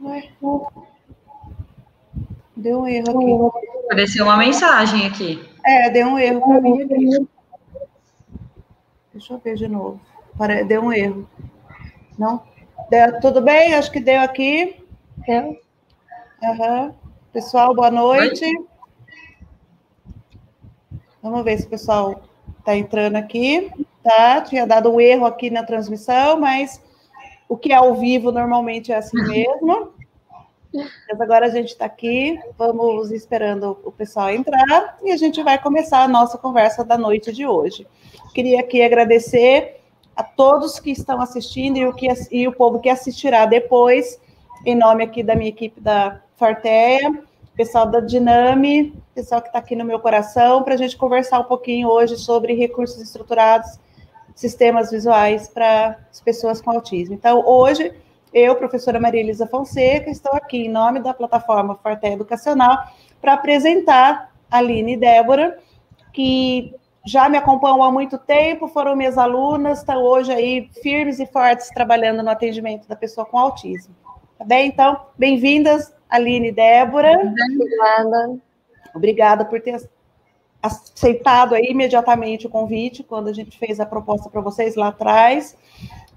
Ué. Deu um erro aqui. Apareceu uma mensagem aqui. Deu um erro para mim aqui. Deixa eu ver de novo. Deu um erro. Não? Tudo bem? Acho que deu aqui. Deu. Uhum. Pessoal, boa noite. Oi? Vamos ver se o pessoal está entrando aqui. Tá? Tinha dado um erro aqui na transmissão, mas o que é ao vivo normalmente é assim mesmo. Mas agora a gente está aqui, vamos esperando o pessoal entrar e a gente vai começar a nossa conversa da noite de hoje. Queria aqui agradecer a todos que estão assistindo e o povo que assistirá depois, em nome aqui da minha equipe da Fartea, pessoal da Dinami, pessoal que está aqui no meu coração, para a gente conversar um pouquinho hoje sobre recursos estruturados, sistemas visuais para as pessoas com autismo. Então, hoje, eu, professora Maria Elisa Fonseca, estou aqui em nome da plataforma Fartea Educacional para apresentar a Aline e Débora, que já me acompanham há muito tempo, foram minhas alunas, estão hoje aí firmes e fortes trabalhando no atendimento da pessoa com autismo. Tá bem? Então, bem-vindas, Aline e Débora. Obrigada. Obrigada por ter aceitado aí imediatamente o convite, quando a gente fez a proposta para vocês lá atrás.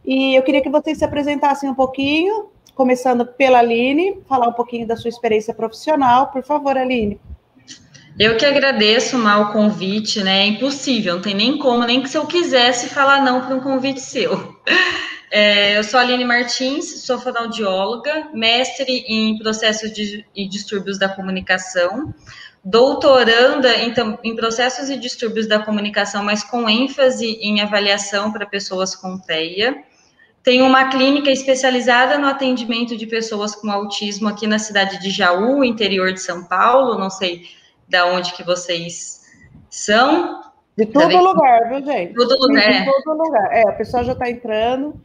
E eu queria que vocês se apresentassem um pouquinho, começando pela Aline, falar um pouquinho da sua experiência profissional. Por favor, Aline. Eu que agradeço, Má, o convite, né? É impossível, não tem nem como, nem que se eu quisesse falar não para um convite seu. Eu sou a Aline Martins, sou fonoaudióloga, mestre em processos e distúrbios da comunicação, doutoranda em processos e distúrbios da comunicação, mas com ênfase em avaliação para pessoas com TEA. Tenho uma clínica especializada no atendimento de pessoas com autismo aqui na cidade de Jaú, interior de São Paulo. Não sei de onde que vocês são. De todo lugar, viu, gente? Todo lugar. De todo lugar. A pessoa já está entrando.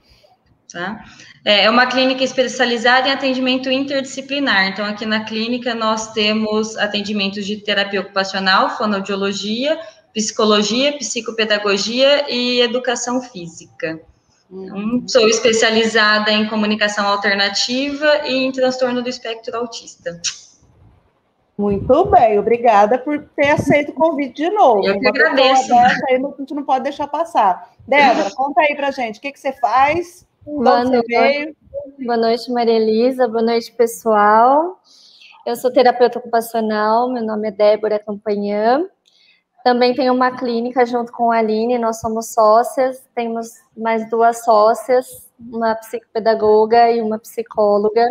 Tá? É uma clínica especializada em atendimento interdisciplinar. Então, aqui na clínica, nós temos atendimentos de terapia ocupacional, fonoaudiologia, psicologia, psicopedagogia e educação física. Então, sou especializada em comunicação alternativa e em transtorno do espectro autista. Muito bem, obrigada por ter aceito o convite de novo. Eu que agradeço. Aí a gente não pode deixar passar. Débora, conta aí pra gente, o que você faz? Boa noite, Maria Elisa, boa noite, pessoal. Eu sou terapeuta ocupacional, meu nome é Débora Campanhã. Também tenho uma clínica junto com a Aline, nós somos sócias, temos mais 2 sócias, uma psicopedagoga e uma psicóloga.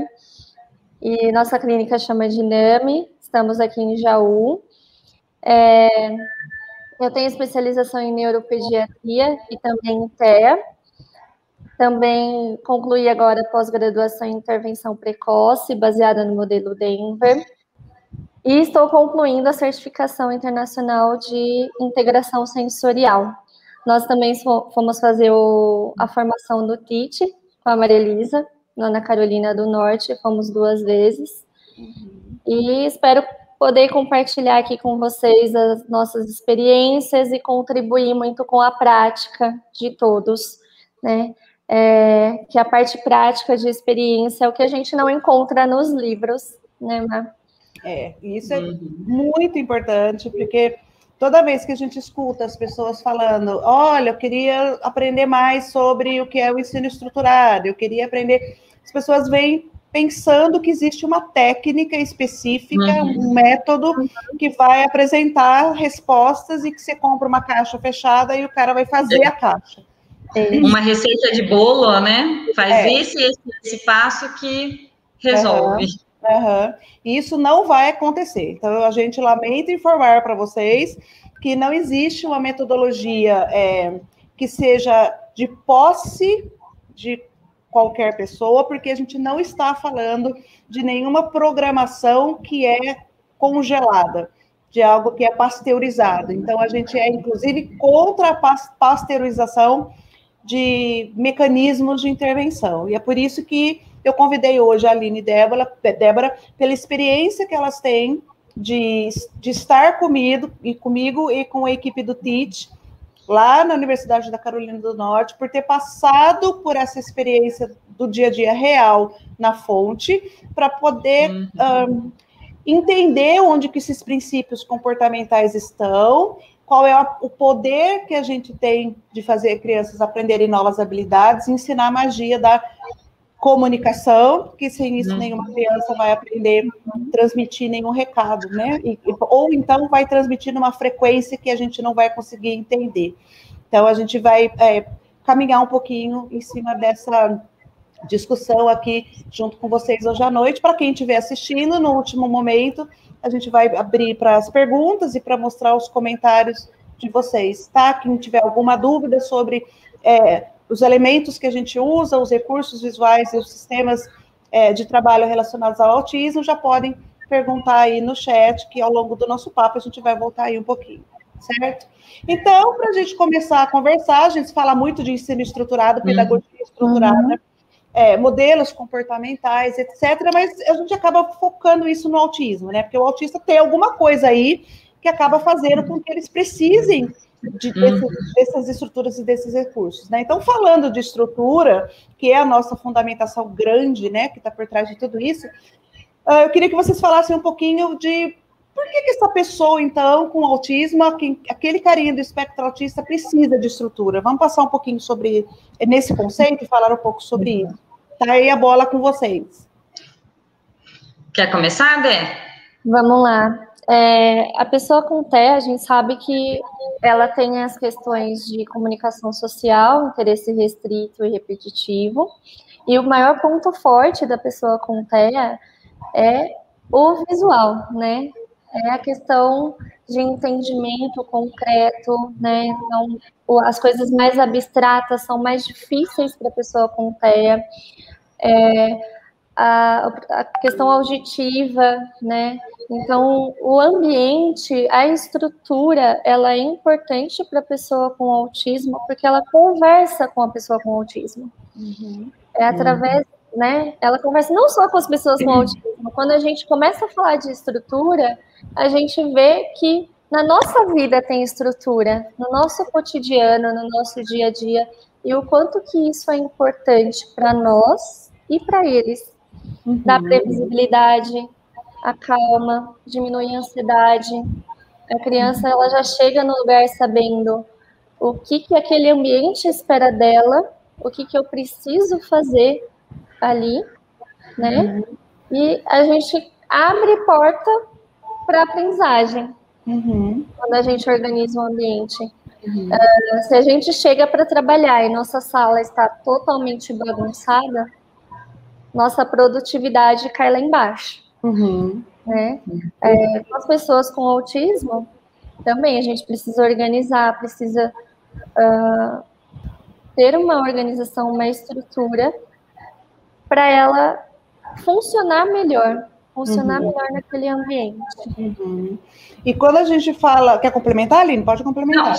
E nossa clínica chama Dinami, estamos aqui em Jaú. Eu tenho especialização em neuropediatria e também em TEA. Também concluí agora pós-graduação em intervenção precoce, baseada no modelo Denver. E estou concluindo a certificação internacional de integração sensorial. Nós também fomos fazer a formação do TIT com a Maria Elisa, lá na Carolina do Norte, fomos 2 vezes. E espero poder compartilhar aqui com vocês as nossas experiências e contribuir muito com a prática de todos, né? Que a parte prática de experiência é o que a gente não encontra nos livros, né, Má? Isso é muito importante, porque toda vez que a gente escuta as pessoas falando, olha, eu queria aprender mais sobre o que é o ensino estruturado, eu queria aprender, as pessoas vêm pensando que existe uma técnica específica, um método que vai apresentar respostas e que você compra uma caixa fechada e o cara vai fazer a caixa. Uma receita de bolo, né? Faz esse passo que resolve. Isso não vai acontecer. Então, a gente lamenta informar para vocês que não existe uma metodologia que seja de posse de qualquer pessoa, porque a gente não está falando de nenhuma programação que é congelada, de algo que é pasteurizado. Então, a gente é, inclusive, contra a pasteurização de mecanismos de intervenção. E é por isso que eu convidei hoje a Aline e Débora pela experiência que elas têm de estar comigo e com a equipe do TIT, lá na Universidade da Carolina do Norte, por ter passado por essa experiência do dia a dia real na fonte, para poder entender onde que esses princípios comportamentais estão, qual é o poder que a gente tem de fazer crianças aprenderem novas habilidades, ensinar a magia da comunicação, que sem isso nenhuma criança vai aprender a transmitir nenhum recado, né? Ou então vai transmitir numa frequência que a gente não vai conseguir entender. Então, a gente vai caminhar um pouquinho em cima dessa discussão aqui junto com vocês hoje à noite. Para quem estiver assistindo, no último momento, a gente vai abrir para as perguntas e para mostrar os comentários de vocês, tá? Quem tiver alguma dúvida sobre os elementos que a gente usa, os recursos visuais e os sistemas de trabalho relacionados ao autismo, já podem perguntar aí no chat, que ao longo do nosso papo a gente vai voltar aí um pouquinho, certo? Então, para a gente começar a conversar, a gente fala muito de ensino estruturado, pedagogia estruturada, modelos comportamentais, etc., mas a gente acaba focando isso no autismo, né? Porque o autista tem alguma coisa aí que acaba fazendo com que eles precisem dessas estruturas e desses recursos, né? Então, falando de estrutura, que é a nossa fundamentação grande, né, que está por trás de tudo isso, eu queria que vocês falassem um pouquinho de por que essa pessoa, então, com autismo, aquele carinha do espectro autista precisa de estrutura. Vamos passar um pouquinho sobre nesse conceito e falar um pouco sobre isso. Tá aí a bola com vocês. Quer começar, Dé? Vamos lá. A pessoa com TEA, a gente sabe que ela tem as questões de comunicação social, interesse restrito e repetitivo, e o maior ponto forte da pessoa com TEA é o visual, né? É a questão de entendimento concreto, né? Então, as coisas mais abstratas são mais difíceis para a pessoa com TEA. A questão auditiva, né? Então, o ambiente, a estrutura, ela é importante para a pessoa com autismo, porque ela conversa com a pessoa com autismo. É através, né? Ela conversa não só com as pessoas com autismo. Quando a gente começa a falar de estrutura, a gente vê que na nossa vida tem estrutura, no nosso cotidiano, no nosso dia a dia, e o quanto que isso é importante para nós e para eles. Dá previsibilidade, acalma, diminui a ansiedade. A criança, ela já chega no lugar sabendo o que aquele ambiente espera dela, o que eu preciso fazer ali, né? E a gente abre porta para aprendizagem quando a gente organiza o ambiente. Se a gente chega para trabalhar e nossa sala está totalmente bagunçada, nossa produtividade cai lá embaixo. Né? Com as pessoas com autismo, também a gente precisa organizar, precisa ter uma organização, uma estrutura para ela funcionar melhor naquele ambiente. E quando a gente fala... Quer complementar, Aline? Pode complementar. Não,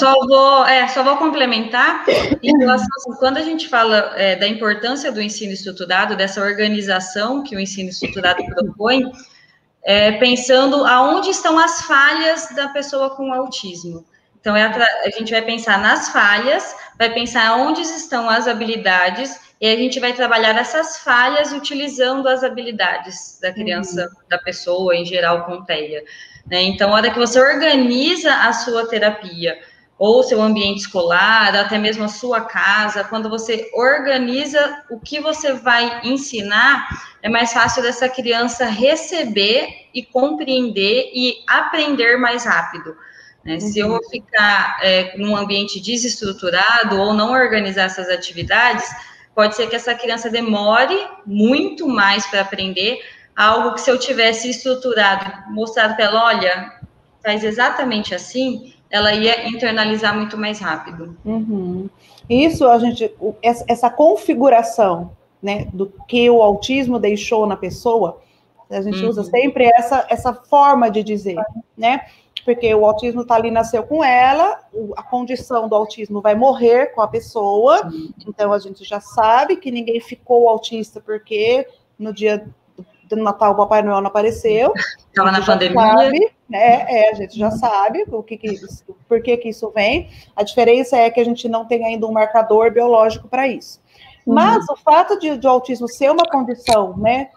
só vou complementar em relação a, quando a gente fala da importância do ensino estruturado, dessa organização que o ensino estruturado propõe, pensando aonde estão as falhas da pessoa com autismo. Então, a gente vai pensar nas falhas, vai pensar onde estão as habilidades, e a gente vai trabalhar essas falhas utilizando as habilidades da criança, da pessoa, em geral, com TEA. Né? Então, a hora que você organiza a sua terapia, ou seu ambiente escolar, até mesmo a sua casa, quando você organiza o que você vai ensinar, é mais fácil dessa criança receber e compreender e aprender mais rápido. Né? Se eu ficar num ambiente desestruturado ou não organizar essas atividades, pode ser que essa criança demore muito mais para aprender algo que, se eu tivesse estruturado, mostrado para ela, olha, faz exatamente assim, ela ia internalizar muito mais rápido. Isso, essa configuração, né, do que o autismo deixou na pessoa, a gente usa sempre essa forma de dizer, né? Porque o autismo está ali, nasceu com ela, a condição do autismo vai morrer com a pessoa, então a gente já sabe que ninguém ficou autista porque no dia do Natal o Papai Noel não apareceu. Estava na pandemia. A gente já sabe por que isso vem. A diferença é que a gente não tem ainda um marcador biológico para isso. Mas o fato de autismo ser uma condição, né,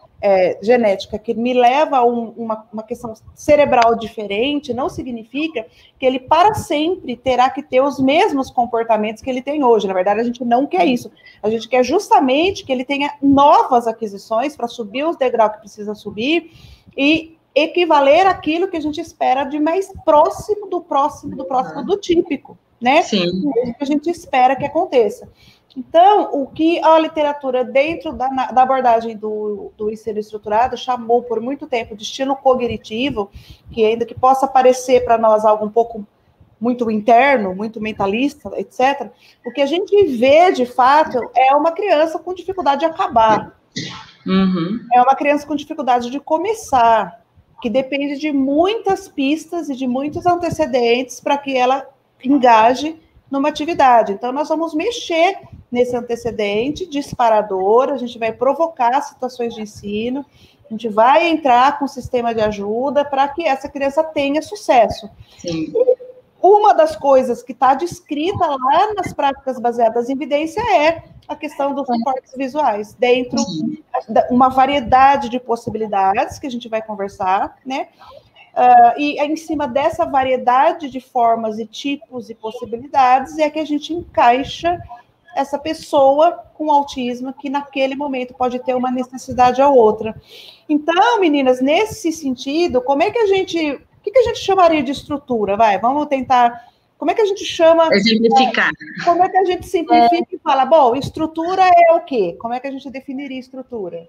genética que me leva a uma questão cerebral diferente, não significa que ele para sempre terá que ter os mesmos comportamentos que ele tem hoje. Na verdade, a gente não quer isso. A gente quer justamente que ele tenha novas aquisições para subir os degraus que precisa subir e equivaler àquilo que a gente espera de mais próximo do típico, né? Sim. O que a gente espera que aconteça. Então, o que a literatura, dentro da abordagem do ensino estruturado, chamou por muito tempo de estilo cognitivo, que ainda que possa parecer para nós algo um pouco muito interno, muito mentalista, etc., o que a gente vê, de fato, é uma criança com dificuldade de acabar. É uma criança com dificuldade de começar, que depende de muitas pistas e de muitos antecedentes para que ela engaje numa atividade. Então, nós vamos mexer nesse antecedente disparador, a gente vai provocar situações de ensino, a gente vai entrar com um sistema de ajuda para que essa criança tenha sucesso. Sim. Uma das coisas que está descrita lá nas práticas baseadas em evidência é a questão dos suportes visuais, dentro de uma variedade de possibilidades que a gente vai conversar, né? E em cima dessa variedade de formas e tipos e possibilidades é que a gente encaixa essa pessoa com autismo que naquele momento pode ter uma necessidade ou outra. Então, meninas, nesse sentido, como é que a gente... O que a gente chamaria de estrutura? Vamos tentar... Como é que a gente chama... Exemplificar. Como é que a gente simplifica e fala, bom, estrutura é o quê? Como é que a gente definiria estrutura?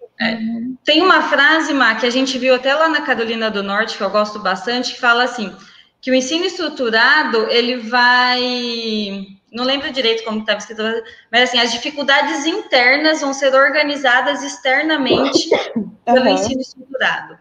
Tem uma frase, Má, que a gente viu até lá na Carolina do Norte, que eu gosto bastante, que fala assim, que o ensino estruturado, ele vai... Não lembro direito como estava escrito, mas assim, as dificuldades internas vão ser organizadas externamente pelo ensino estruturado.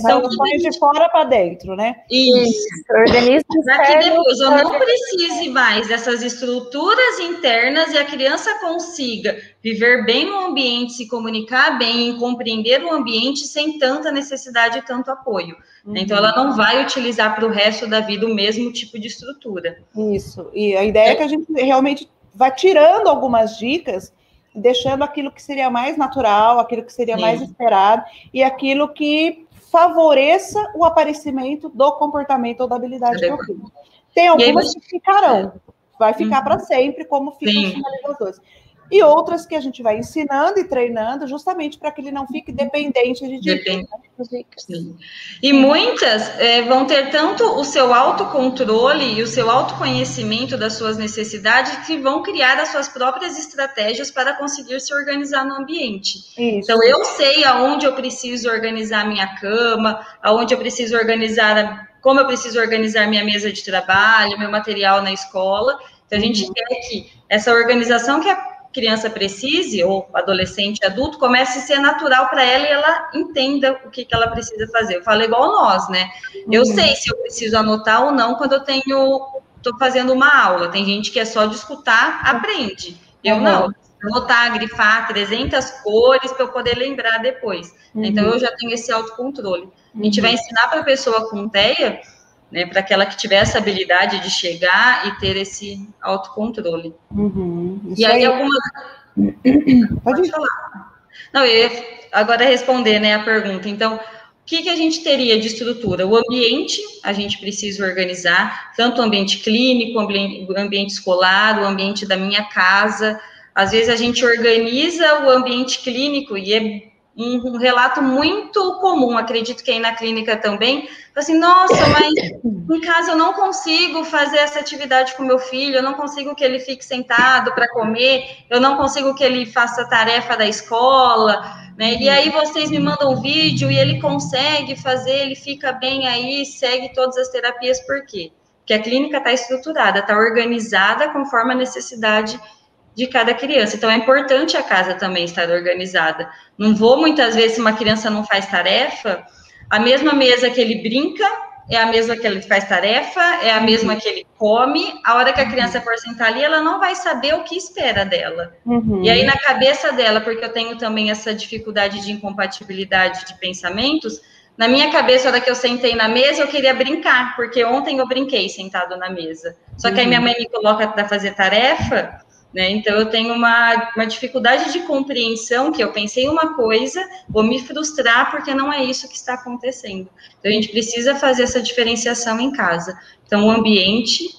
São ações de fora para dentro, né? Isso. Organismo para que depois eu não precise mais dessas estruturas internas e a criança consiga viver bem no ambiente, se comunicar bem, compreender o ambiente sem tanta necessidade e tanto apoio. Então, ela não vai utilizar para o resto da vida o mesmo tipo de estrutura. Isso. E a ideia é que a gente realmente vai tirando algumas dicas, deixando aquilo que seria mais natural, aquilo que seria mais esperado e aquilo que favoreça o aparecimento do comportamento ou da habilidade do filho. Tem algumas que ficarão, vai ficar para sempre, como ficam os finalizadores. E outras que a gente vai ensinando e treinando justamente para que ele não fique dependente de dicas. Sim. E muitas vão ter tanto o seu autocontrole e o seu autoconhecimento das suas necessidades que vão criar as suas próprias estratégias para conseguir se organizar no ambiente. Isso. Então, eu sei aonde eu preciso organizar minha cama, aonde eu preciso organizar, como eu preciso organizar minha mesa de trabalho, meu material na escola. Então, a gente quer que essa organização que a criança precise, ou adolescente, adulto, comece a ser natural para ela e ela entenda o que ela precisa fazer. Eu falo igual nós, né? Eu sei se eu preciso anotar ou não quando eu estou fazendo uma aula. Tem gente que é só de escutar, aprende. Eu não. Anotar, grifar 300 cores para eu poder lembrar depois. Então, eu já tenho esse autocontrole. A gente vai ensinar para a pessoa com TEA, né, para aquela que tiver essa habilidade de chegar e ter esse autocontrole. E aí, algumas... Pode falar. Não, eu ia agora responder, né, a pergunta. Então, o que a gente teria de estrutura? O ambiente, a gente precisa organizar, tanto o ambiente clínico, o ambiente escolar, o ambiente da minha casa. Às vezes, a gente organiza o ambiente clínico e é um relato muito comum, acredito que aí na clínica também, assim, nossa, mas em casa eu não consigo fazer essa atividade com meu filho, eu não consigo que ele fique sentado para comer, eu não consigo que ele faça a tarefa da escola, né? E aí vocês me mandam um vídeo e ele consegue fazer, ele fica bem aí, segue todas as terapias, por quê? Porque a clínica está estruturada, está organizada conforme a necessidade de cada criança. Então, é importante a casa também estar organizada. Não vou, muitas vezes, se uma criança não faz tarefa, a mesma mesa que ele brinca, é a mesma que ele faz tarefa, é a mesma que ele come. A hora que a criança for sentar ali, ela não vai saber o que espera dela. E aí, na cabeça dela, porque eu tenho também essa dificuldade de incompatibilidade de pensamentos, Na minha cabeça, na hora que eu sentei na mesa, eu queria brincar, porque ontem eu brinquei sentado na mesa. Só que aí minha mãe me coloca para fazer tarefa, né? Então eu tenho uma dificuldade de compreensão, que eu pensei uma coisa, vou me frustrar porque não é isso que está acontecendo. Então a gente precisa fazer essa diferenciação em casa. Então o ambiente...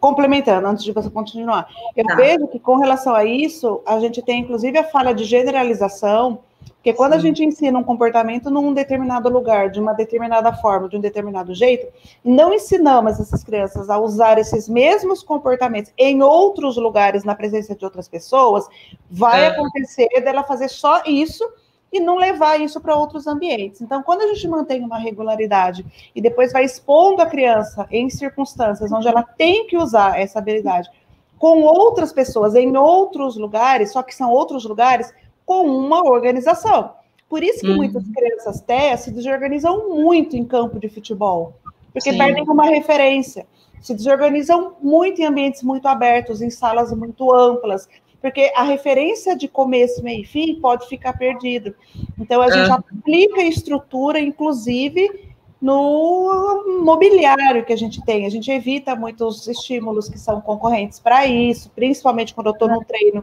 Complementando, antes de você continuar, eu vejo que com relação a isso, a gente tem inclusive a falha de generalização, porque quando a gente ensina um comportamento num determinado lugar, de uma determinada forma, de um determinado jeito, não ensinamos essas crianças a usar esses mesmos comportamentos em outros lugares, na presença de outras pessoas, vai acontecer dela fazer só isso e não levar isso para outros ambientes. Então, quando a gente mantém uma regularidade e depois vai expondo a criança em circunstâncias onde ela tem que usar essa habilidade com outras pessoas em outros lugares, só que são outros lugares com uma organização. Por isso que muitas crianças TEA se desorganizam muito em campo de futebol, porque perdem uma referência, se desorganizam muito em ambientes muito abertos, em salas muito amplas, porque a referência de começo, meio e fim pode ficar perdido. Então, a gente aplica estrutura, inclusive, no mobiliário que a gente tem. A gente evita muitos estímulos que são concorrentes para isso, principalmente quando eu estou no treino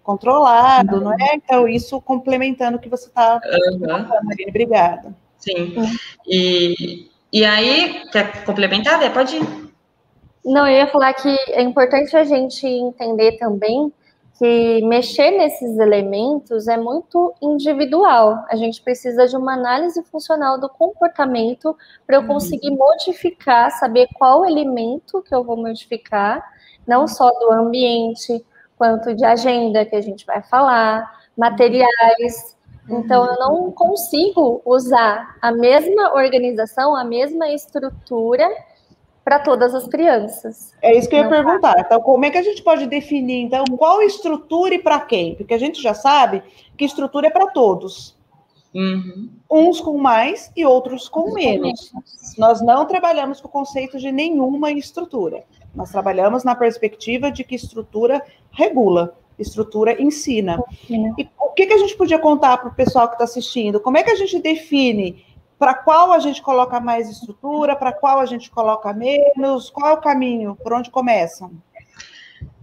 controlado, não é? Então, isso complementando o que você está falando, Marina. Obrigada. Sim. E aí, quer complementar? Pode ir. Não, eu ia falar que é importante a gente entender também que mexer nesses elementos é muito individual. A gente precisa de uma análise funcional do comportamento para eu conseguir modificar, saber qual elemento que eu vou modificar, não só do ambiente, quanto de agenda que a gente vai falar, materiais. Então, eu não consigo usar a mesma organização, a mesma estrutura para todas as crianças. É isso que eu ia perguntar. Então, como é que a gente pode definir, então, qual estrutura e para quem? Porque a gente já sabe que estrutura é para todos. Uns com mais e outros com menos. Nós não trabalhamos com o conceito de nenhuma estrutura. Nós trabalhamos na perspectiva de que estrutura regula, estrutura ensina. E o que a gente podia contar para o pessoal que está assistindo? Como é que a gente define para qual a gente coloca mais estrutura, para qual a gente coloca menos? Qual é o caminho? Por onde começam?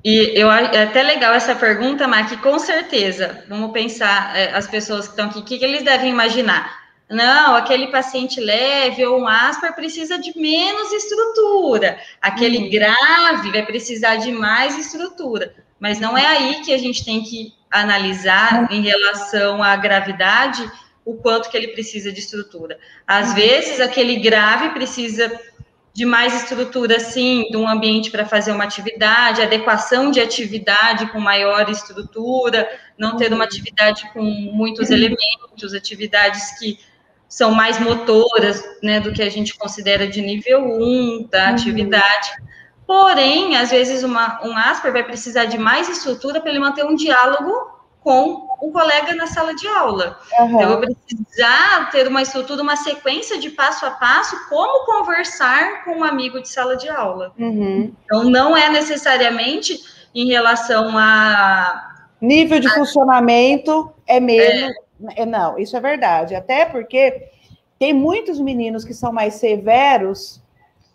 E é até legal essa pergunta, Mar, que com certeza, vamos pensar, as pessoas que estão aqui, o que eles devem imaginar? Não, aquele paciente leve ou um Asper precisa de menos estrutura, aquele grave vai precisar de mais estrutura, mas não é aí que a gente tem que analisar em relação à gravidade o quanto que ele precisa de estrutura. Às vezes, aquele grave precisa de mais estrutura, sim, de um ambiente para fazer uma atividade, adequação de atividade com maior estrutura, não ter uma atividade com muitos elementos, atividades que são mais motoras, né, do que a gente considera de nível 1 da atividade. Porém, às vezes, um Asper vai precisar de mais estrutura para ele manter um diálogo com o colega na sala de aula. Então, eu vou precisar ter uma estrutura, uma sequência de passo a passo, como conversar com um amigo de sala de aula. Então, não é necessariamente em relação a... Nível de funcionamento é menos... Não, isso é verdade. Até porque tem muitos meninos que são mais severos,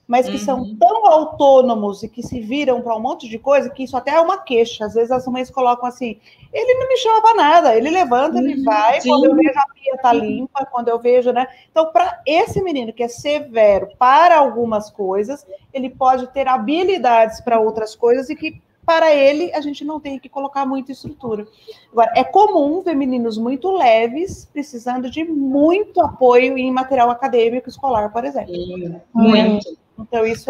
mas que são tão autônomos e que se viram para um monte de coisa, que isso até é uma queixa. Às vezes as mães colocam assim, ele não me chama para nada, ele levanta, ele vai, quando eu vejo a pia tá limpa, quando eu vejo, né? Então, para esse menino que é severo para algumas coisas, ele pode ter habilidades para outras coisas e que, para ele, a gente não tem que colocar muita estrutura. Agora, é comum ver meninos muito leves, precisando de muito apoio em material acadêmico escolar, por exemplo. Muito. Então, isso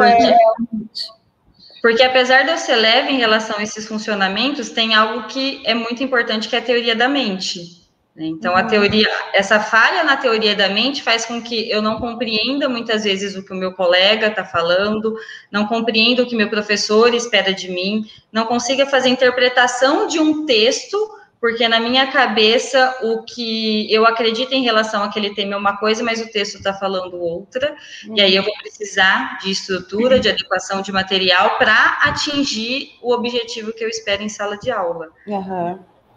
Porque apesar de eu ser leve em relação a esses funcionamentos, tem algo que é muito importante, que é a teoria da mente. Então, a teoria, essa falha na teoria da mente faz com que eu não compreenda muitas vezes o que o meu colega está falando, não compreenda o que meu professor espera de mim, não consiga fazer interpretação de um texto, porque na minha cabeça o que eu acredito em relação àquele tema é uma coisa, mas o texto está falando outra, e aí eu vou precisar de estrutura, de adequação de material para atingir o objetivo que eu espero em sala de aula.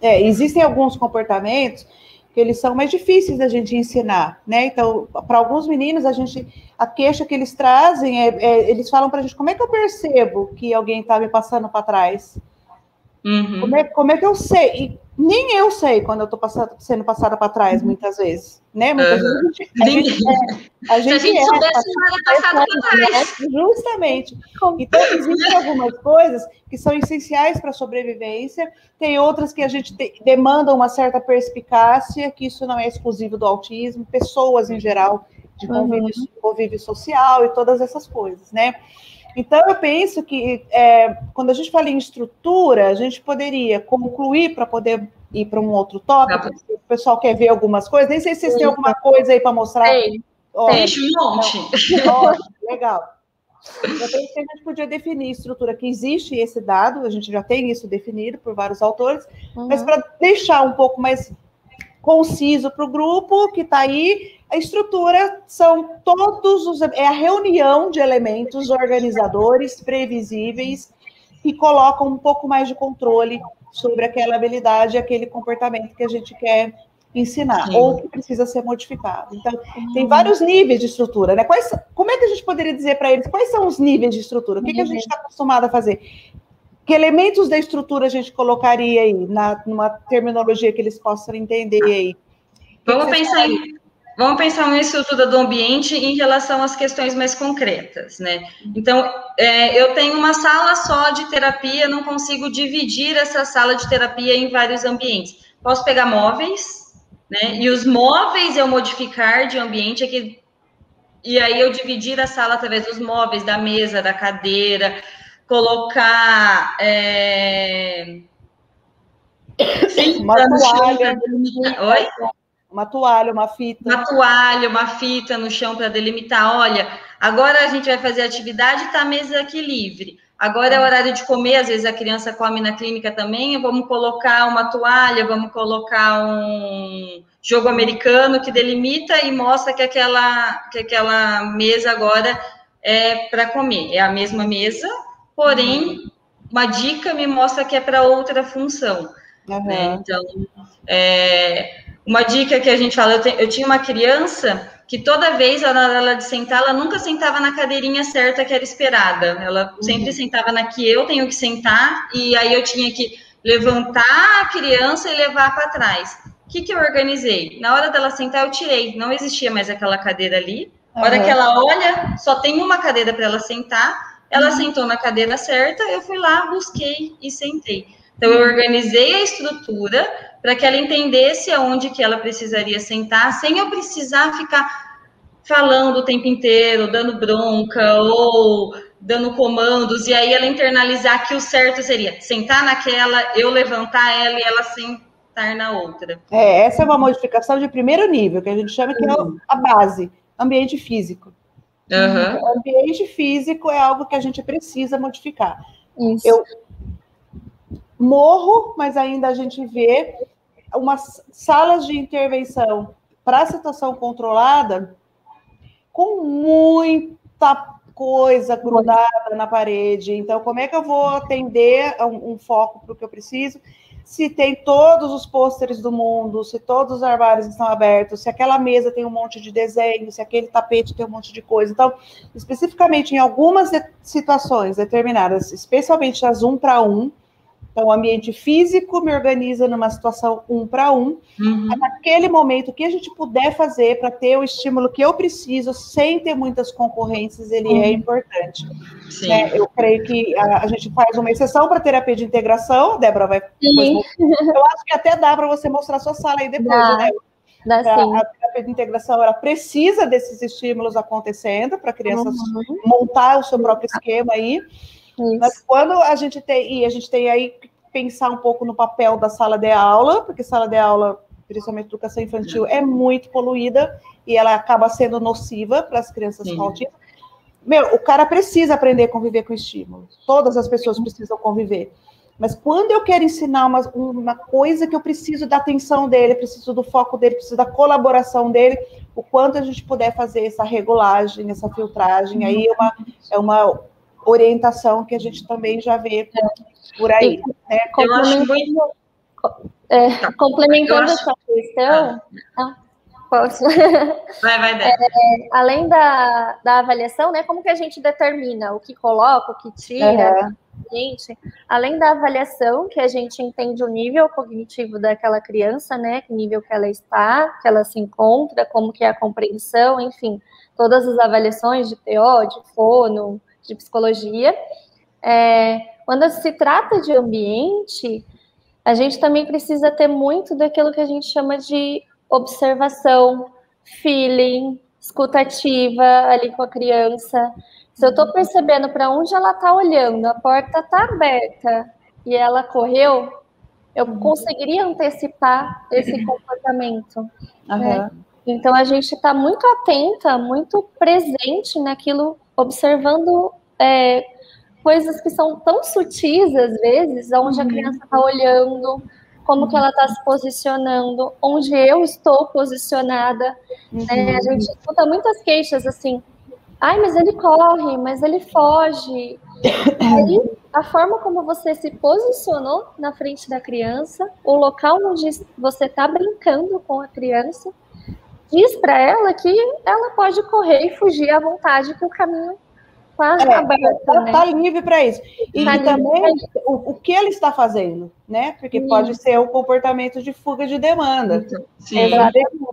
Existem alguns comportamentos que eles são mais difíceis da gente ensinar, né? Então, para alguns meninos, a queixa que eles trazem eles falam para a gente, como é que eu percebo que alguém está me passando para trás? Uhum. Como é que eu sei? E nem eu sei quando eu estou sendo passada para trás, muitas vezes, né? Muitas vezes a gente Se a gente soubesse, não era passado para trás. Justamente. Então, existem algumas coisas que são essenciais para a sobrevivência, tem outras que a gente demanda uma certa perspicácia, que isso não é exclusivo do autismo, pessoas em geral, de convívio social e todas essas coisas, né? Então, eu penso que quando a gente fala em estrutura, a gente poderia concluir para poder ir para um outro tópico, se o pessoal quer ver algumas coisas, nem sei se vocês têm alguma coisa aí para mostrar. Deixa um monte. Legal. Eu penso que a gente podia definir estrutura, que existe esse dado, a gente já tem isso definido por vários autores, mas para deixar um pouco mais conciso para o grupo que está aí, a estrutura são é a reunião de elementos organizadores, previsíveis, que colocam um pouco mais de controle sobre aquela habilidade, aquele comportamento que a gente quer ensinar, ou que precisa ser modificado. Então, tem vários níveis de estrutura, né? Como é que a gente poderia dizer para eles quais são os níveis de estrutura? O que a gente está acostumado a fazer? Que elementos da estrutura a gente colocaria aí, numa terminologia que eles possam entender aí? Vamos pensar uma estrutura do ambiente em relação às questões mais concretas, né? Então, eu tenho uma sala só de terapia, não consigo dividir essa sala de terapia em vários ambientes. Posso pegar móveis, né? E os móveis eu modificar de ambiente, e aí eu dividir a sala através dos móveis, da mesa, da cadeira, colocar uma toalha. Oi? Uma toalha, uma fita. Uma toalha, uma fita no chão para delimitar. Olha, agora a gente vai fazer atividade e está a mesa aqui livre. Agora é horário de comer, às vezes a criança come na clínica também, vamos colocar uma toalha, vamos colocar um jogo americano que delimita e mostra que aquela mesa agora é para comer. É a mesma mesa, porém, uma dica me mostra que é para outra função. Né? Então, uma dica que a gente fala, eu tinha uma criança que toda vez, na hora dela de sentar, ela nunca sentava na cadeirinha certa que era esperada. Ela sempre sentava na que eu tenho que sentar, e aí eu tinha que levantar a criança e levar para trás. O que eu organizei? Na hora dela sentar, eu tirei. Não existia mais aquela cadeira ali. Na hora que ela olha, só tem uma cadeira para ela sentar. Ela sentou na cadeira certa, eu fui lá, busquei e sentei. Então, eu organizei a estrutura para que ela entendesse aonde que ela precisaria sentar, sem eu precisar ficar falando o tempo inteiro, dando bronca ou dando comandos, e aí ela internalizar que o certo seria sentar naquela, eu levantar ela e ela sentar na outra. Essa é uma modificação de primeiro nível, que a gente chama que é a base, ambiente físico. O ambiente físico é algo que a gente precisa modificar. Isso. Eu morro, mas ainda a gente vê umas salas de intervenção para a situação controlada com muita coisa grudada na parede. Então, como é que eu vou atender um foco para o que eu preciso? Se tem todos os pôsteres do mundo, se todos os armários estão abertos, se aquela mesa tem um monte de desenho, se aquele tapete tem um monte de coisa. Então, especificamente em algumas situações determinadas, especialmente as 1 para 1, então, o ambiente físico me organiza numa situação 1 para 1. Naquele momento, o que a gente puder fazer para ter o estímulo que eu preciso, sem ter muitas concorrências, ele é importante. Eu creio que a gente faz uma exceção para terapia de integração. A Débora vai depois mostrar. Eu acho que até dá para você mostrar a sua sala aí depois, né? A terapia de integração, ela precisa desses estímulos acontecendo para a criança montar o seu próprio esquema aí. Isso. Mas quando a gente tem aí que pensar um pouco no papel da sala de aula, porque sala de aula, principalmente educação infantil, é muito poluída e ela acaba sendo nociva para as crianças com autismo. O cara precisa aprender a conviver com estímulo. Todas as pessoas precisam conviver. Mas quando eu quero ensinar uma coisa que eu preciso da atenção dele, preciso do foco dele, preciso da colaboração dele, o quanto a gente puder fazer essa regulagem, essa filtragem, aí é uma orientação que a gente também já vê por aí. Eu acho muito... Complementando essa questão, posso? Vai, Débora. Além da avaliação, né, como que a gente determina o que coloca, o que tira, gente, além da avaliação, que a gente entende o nível cognitivo daquela criança, né, que nível que ela está, que ela se encontra, como que é a compreensão, enfim, todas as avaliações de TO, de fono, de psicologia. Quando se trata de ambiente, a gente também precisa ter muito daquilo que a gente chama de observação, feeling, escutativa ali com a criança. Se eu estou percebendo para onde ela está olhando, a porta está aberta e ela correu, eu conseguiria antecipar esse comportamento. Né? Então, a gente está muito atenta, muito presente naquilo, observando coisas que são tão sutis, às vezes, onde a criança está olhando, como que ela está se posicionando, onde eu estou posicionada. Né? A gente escuta muitas queixas assim, mas ele corre, mas ele foge. Aí, a forma como você se posicionou na frente da criança, o local onde você está brincando com a criança, diz para ela que ela pode correr e fugir à vontade, que o caminho tá livre para isso. E também o que ele está fazendo, né? Porque pode ser o comportamento de fuga de demanda.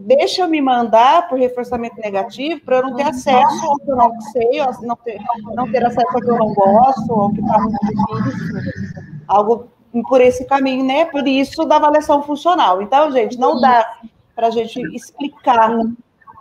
Deixa eu me mandar por reforçamento negativo para eu não ter acesso ao que eu não sei, não ter acesso ao que eu não gosto, ao que está muito difícil, algo por esse caminho, né? Por isso da avaliação funcional. Então, gente, não dá para a gente explicar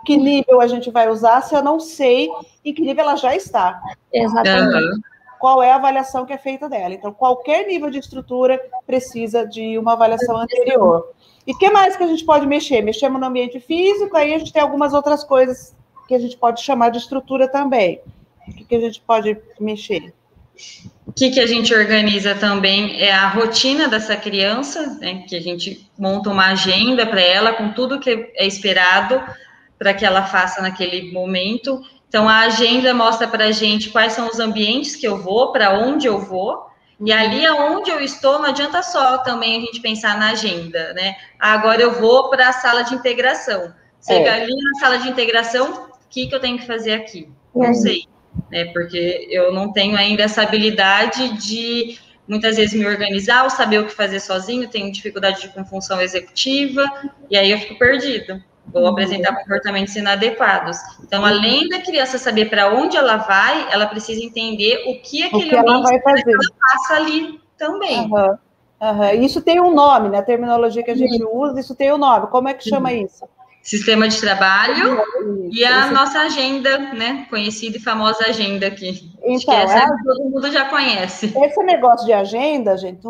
que nível a gente vai usar se eu não sei em que nível ela já está. Exatamente. Qual é a avaliação que é feita dela. Então, qualquer nível de estrutura precisa de uma avaliação anterior. E o que mais que a gente pode mexer? Mexemos no ambiente físico, aí a gente tem algumas outras coisas que a gente pode chamar de estrutura também. O que a gente pode mexer? O que a gente organiza também é a rotina dessa criança, né, que a gente monta uma agenda para ela com tudo que é esperado para que ela faça naquele momento. Então, a agenda mostra para a gente quais são os ambientes que eu vou, para onde eu vou, e ali aonde eu estou, não adianta só também a gente pensar na agenda, né? Agora eu vou para a sala de integração. Chega ali na sala de integração, o que eu tenho que fazer aqui? Não sei, né? Porque eu não tenho ainda essa habilidade de, muitas vezes, me organizar ou saber o que fazer sozinho, tenho dificuldade com função executiva, e aí eu fico perdida. Vou apresentar comportamentos inadequados. Então, além da criança saber para onde ela vai, ela precisa entender o que aquele ambiente vai fazer. Ela passa ali também. Isso tem um nome, né? A terminoologia que a gente usa, isso tem um nome. Como é que chama isso? Sistema de trabalho e a nossa agenda, né? Conhecida e famosa agenda aqui. Então, todo mundo já conhece. Esse negócio de agenda, gente,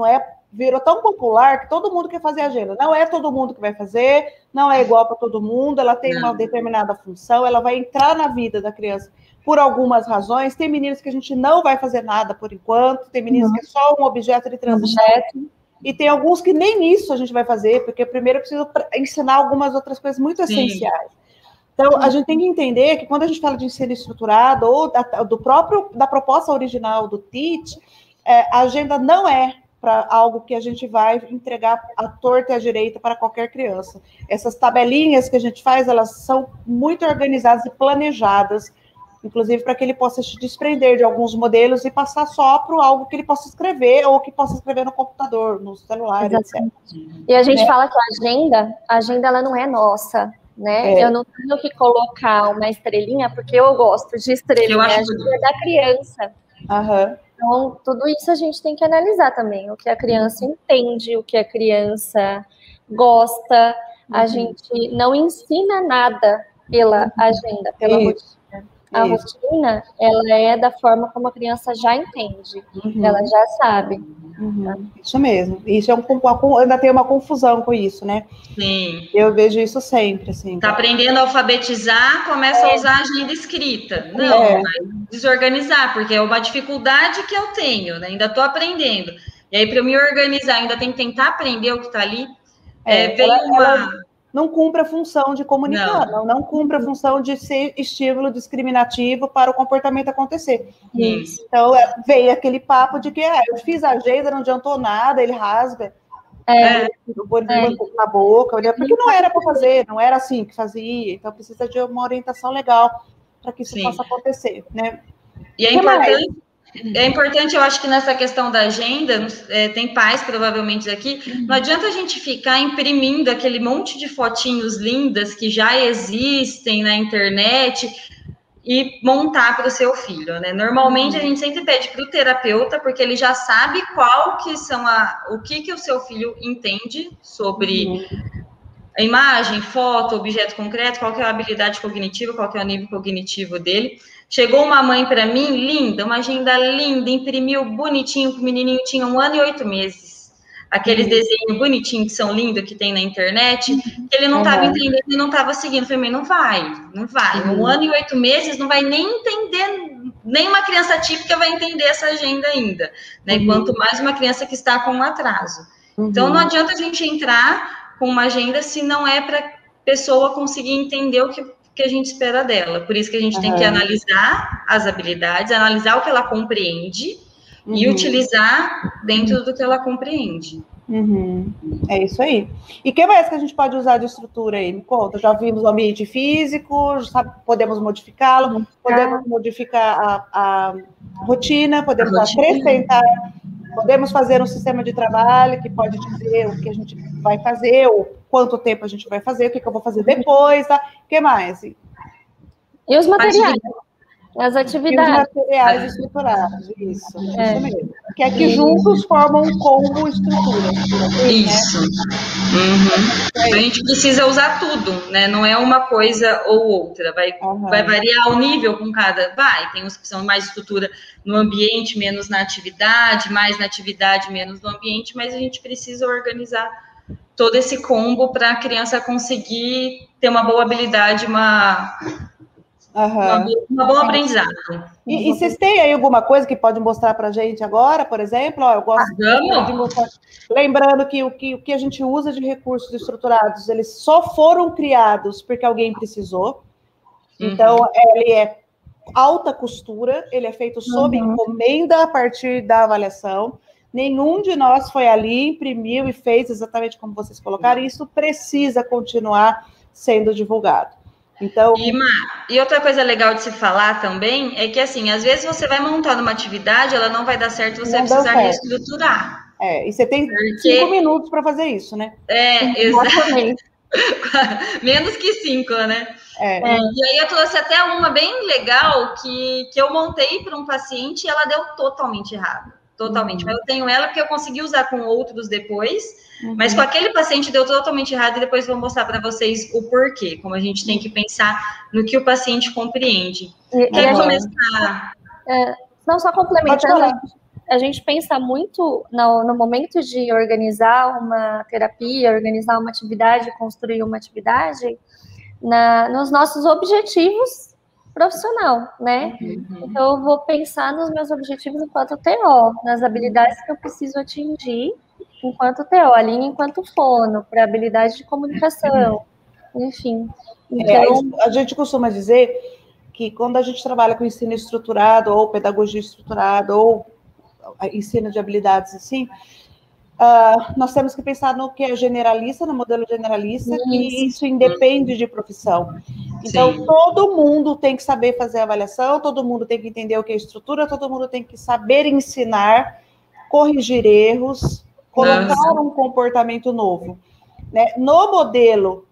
virou tão popular que todo mundo quer fazer agenda. Não é todo mundo que vai fazer, não é igual para todo mundo, ela tem uma determinada função, ela vai entrar na vida da criança por algumas razões. Tem meninos que a gente não vai fazer nada por enquanto, tem meninos que é só um objeto de transição, e tem alguns que nem isso a gente vai fazer, porque primeiro eu preciso ensinar algumas outras coisas muito essenciais. Então, a gente tem que entender que quando a gente fala de ensino estruturado ou da proposta original do TEACH, a agenda não é para algo que a gente vai entregar à torta e à direita para qualquer criança. Essas tabelinhas que a gente faz, elas são muito organizadas e planejadas, inclusive para que ele possa se desprender de alguns modelos e passar só para algo que ele possa escrever ou que possa escrever no computador, no celular, etc. E a gente fala que a agenda ela não é nossa, né? Eu não tenho que colocar uma estrelinha, porque eu gosto de estrelinha, a agenda é da criança. Então, tudo isso a gente tem que analisar também, o que a criança entende, o que a criança gosta. A gente não ensina nada pela agenda, pela rotina. A rotina, ela é da forma como a criança já entende, ela já sabe. Isso mesmo. Isso ainda tem uma confusão com isso, né? Sim. Eu vejo isso sempre, assim. Tá aprendendo a alfabetizar, começa a usar a agenda escrita. Não, vai desorganizar, porque é uma dificuldade que eu tenho, né? Ainda tô aprendendo. E aí, para eu me organizar, ainda tem que tentar aprender o que tá ali. Ela não cumpre a função de comunicar, não cumpre a função de ser estímulo discriminativo para o comportamento acontecer. Então, veio aquele papo de que eu fiz a agenda, não adiantou nada, ele rasga. o bolinho na boca, porque não era para fazer, não era assim que fazia, então precisa de uma orientação legal para que isso possa acontecer, né? E é importante, eu acho que nessa questão da agenda, tem pais provavelmente aqui, não adianta a gente ficar imprimindo aquele monte de fotinhos lindas que já existem na internet e montar para o seu filho, né? Normalmente a gente sempre pede para o terapeuta, porque ele já sabe qual que são o que o seu filho entende sobre a imagem, foto, objeto concreto, qual que é a habilidade cognitiva, qual que é o nível cognitivo dele. Chegou uma mãe para mim, linda, uma agenda linda, imprimiu bonitinho, que o menininho tinha 1 ano e 8 meses. Aqueles desenhos bonitinhos que são lindos, que tem na internet, que ele não estava entendendo e não estava seguindo. Eu falei, não vai. 1 ano e 8 meses não vai nem entender, nem uma criança típica vai entender essa agenda ainda, né? Quanto mais uma criança que está com um atraso. Então, não adianta a gente entrar com uma agenda se não é para a pessoa conseguir entender o que a gente espera dela. Por isso que a gente tem que analisar as habilidades, analisar o que ela compreende e utilizar dentro do que ela compreende. É isso aí. E o que mais que a gente pode usar de estrutura aí? Me conta, já vimos o ambiente físico, podemos modificá-lo, podemos modificar a rotina, podemos acrescentar, podemos fazer um sistema de trabalho que pode dizer o que a gente vai fazer, ou quanto tempo a gente vai fazer, o que eu vou fazer depois, tá? O que mais? E os materiais? As atividades. E os materiais estruturados, isso mesmo. Que aqui juntos formam um combo estrutura. Isso. A gente precisa usar tudo, né? Não é uma coisa ou outra. Vai variar o nível com cada. Tem uns que são mais estrutura no ambiente, menos na atividade, mais na atividade, menos no ambiente, mas a gente precisa organizar todo esse combo para a criança conseguir ter uma boa habilidade, uma boa aprendizado. E vocês têm aí alguma coisa que pode mostrar para a gente agora, por exemplo? Eu gosto de mostrar. Lembrando que o que a gente usa de recursos estruturados, eles só foram criados porque alguém precisou. Então, ele é alta costura, ele é feito sob encomenda a partir da avaliação. Nenhum de nós foi ali, imprimiu e fez exatamente como vocês colocaram, e isso precisa continuar sendo divulgado. Então... E outra coisa legal de se falar também é que, assim, às vezes você vai montando uma atividade, ela não vai dar certo, você vai precisar reestruturar. E você tem 5 minutos para fazer isso, né? Exatamente. Menos que 5, né? E aí eu trouxe até uma bem legal que eu montei para um paciente e ela deu totalmente errado. Totalmente. Mas eu tenho ela porque eu consegui usar com outros depois, mas com aquele paciente deu totalmente errado e depois vou mostrar para vocês o porquê, como a gente tem que pensar no que o paciente compreende. Quer começar? Não, só complementando, a gente pensa muito no momento de organizar uma terapia, organizar uma atividade, construir uma atividade, nos nossos objetivos profissional, né? Então, eu vou pensar nos meus objetivos enquanto TO, nas habilidades que eu preciso atingir enquanto TO, ali enquanto fono, para habilidade de comunicação, enfim. Então, a gente costuma dizer que quando a gente trabalha com ensino estruturado, ou pedagogia estruturada, ou ensino de habilidades assim, nós temos que pensar no que é generalista, no modelo generalista, que isso independe de profissão. Então, todo mundo tem que saber fazer avaliação, todo mundo tem que entender o que é estrutura, todo mundo tem que saber ensinar, corrigir erros, colocar um comportamento novo. Né?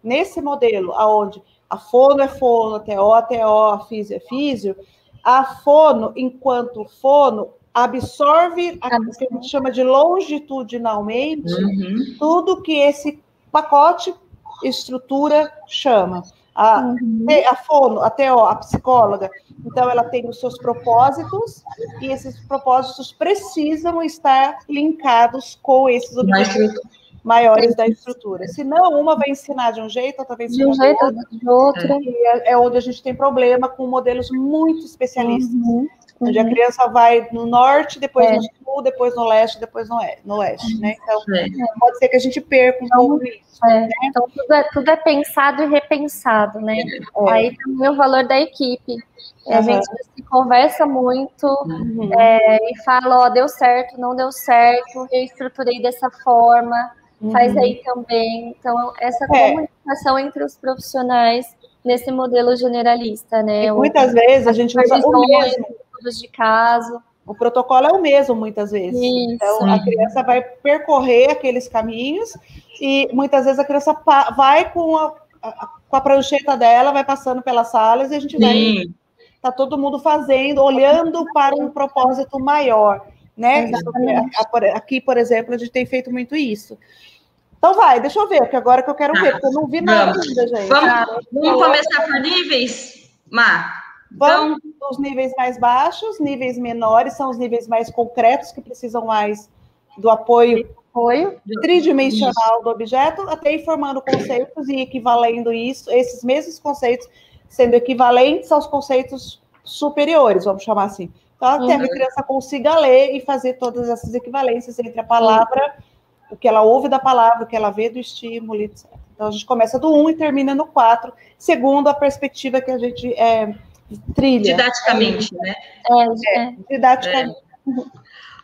Nesse modelo, onde a fono é fono, a TO é TO, a físio é físio, a fono, enquanto fono, absorve o que a gente chama de longitudinalmente tudo que esse pacote estrutura chama. A fono, a TO, a psicóloga, então ela tem os seus propósitos e esses propósitos precisam estar linkados com esses objetivos maiores da estrutura. Senão, uma vai ensinar de um jeito, outra vai ensinar de outro. E é onde a gente tem problema com modelos muito especialistas. Onde a criança vai no norte, depois no sul, depois no leste, depois no oeste, né? Então, pode ser que a gente perca um pouco isso. Né? Então, tudo é pensado e repensado, né? Aí também o valor da equipe. A gente se conversa muito e fala, deu certo, não deu certo, reestruturei dessa forma. faz aí também. Então, essa comunicação entre os profissionais nesse modelo generalista, né? E muitas vezes a gente usa o mesmo. De caso. O protocolo é o mesmo, muitas vezes. Isso. Então, a criança vai percorrer aqueles caminhos e muitas vezes a criança vai com a prancheta dela, vai passando pelas salas e a gente vai... Tá todo mundo fazendo, olhando para um propósito maior, né? Aqui, por exemplo, a gente tem feito muito isso. Então deixa eu ver, porque agora que eu quero ver, porque eu não vi nada ainda, gente. Vamos começar por níveis, Má? Vamos dos níveis mais baixos, níveis menores são os níveis mais concretos, que precisam mais do apoio tridimensional do objeto, até ir formando conceitos e equivalendo isso, esses mesmos conceitos sendo equivalentes aos conceitos superiores, vamos chamar assim. Então, até a criança consiga ler e fazer todas essas equivalências entre a palavra, o que ela ouve da palavra, o que ela vê do estímulo, etc. Então, a gente começa do 1 e termina no 4, segundo a perspectiva que a gente trilha. Didaticamente, né? Didaticamente.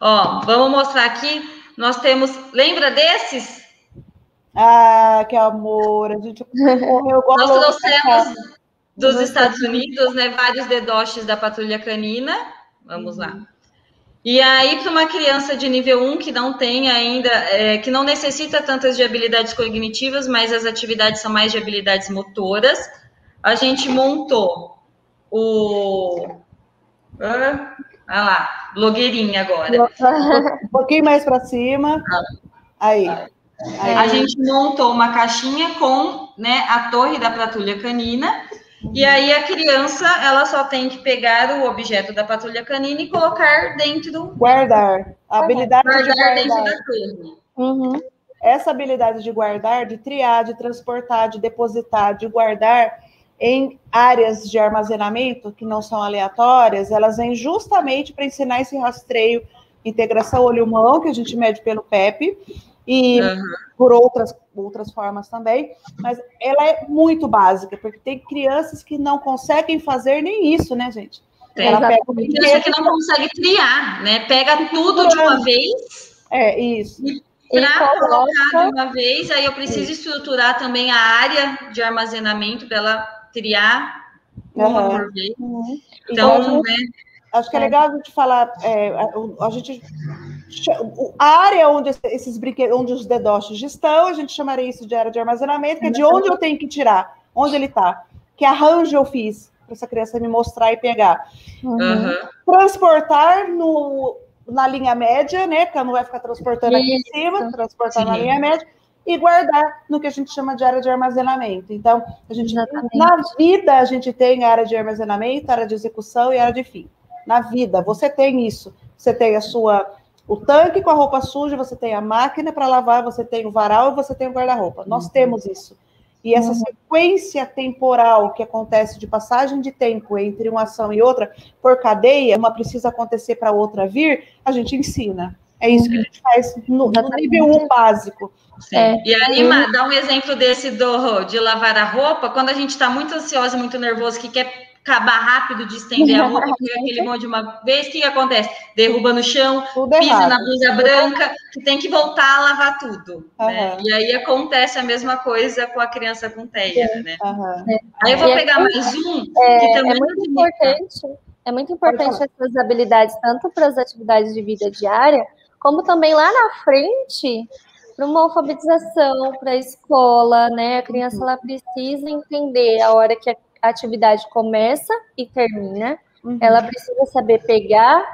Ó, vamos mostrar aqui, nós temos, lembra desses? Ah, que amor, a gente correu igual nós trouxemos dos Estados Unidos, né, vários dedoches da patrulha canina, vamos lá. E aí, para uma criança de nível 1 que não tem ainda, que não necessita tantas de habilidades cognitivas, mas as atividades são mais de habilidades motoras, a gente montou blogueirinha agora. Um pouquinho mais para cima. Aí. A gente montou uma caixinha com, né, a torre da patrulha canina. E aí a criança, ela só tem que pegar o objeto da patrulha canina e colocar dentro... Guardar. A habilidade de guardar. Dentro da torre. Essa habilidade de guardar, de triar, de transportar, de depositar, de guardar em áreas de armazenamento que não são aleatórias, elas vêm justamente para ensinar esse rastreio, integração olho-mão, que a gente mede pelo PEP, e por outras formas também, mas ela é muito básica, porque tem crianças que não conseguem fazer nem isso, né, gente? Ela pega criança que não consegue triar, né? Pega tudo de uma vez. Isso. Para colocar de uma vez, aí eu preciso estruturar também a área de armazenamento dela triar uma por vez. Então, né? Acho que é legal a gente falar, a área onde esses brinquedos, onde os dedoches estão, a gente chamaria isso de área de armazenamento, que é de onde eu tenho que tirar, onde ele está. Que arranjo eu fiz para essa criança me mostrar e pegar. Transportar na linha média, né? Porque ela não vai ficar transportando aqui em cima, transportar na linha média, e guardar no que a gente chama de área de armazenamento. Então, na vida a gente tem área de armazenamento, área de execução e área de fim. Na vida, você tem isso. Você tem o tanque com a roupa suja, você tem a máquina para lavar, você tem o varal e você tem o guarda-roupa. Nós temos isso. E essa sequência temporal que acontece de passagem de tempo entre uma ação e outra, por cadeia, uma precisa acontecer para a outra vir, a gente ensina. É isso que a gente faz no nível 1 básico. E aí, dá um exemplo desse de lavar a roupa, quando a gente está muito ansioso, muito nervoso, que quer acabar rápido de estender a roupa, porque aquele monte de uma vez, o que acontece? Derruba no chão, pisa na blusa branca, que tem que voltar a lavar tudo. Né? E aí acontece a mesma coisa com a criança com TEA, né? Aí eu vou pegar mais um, que também é muito importante essas habilidades, tanto para as atividades de vida diária, como também lá na frente, para uma alfabetização, para a escola, né? A criança ela precisa entender a hora que a atividade começa e termina. Ela precisa saber pegar,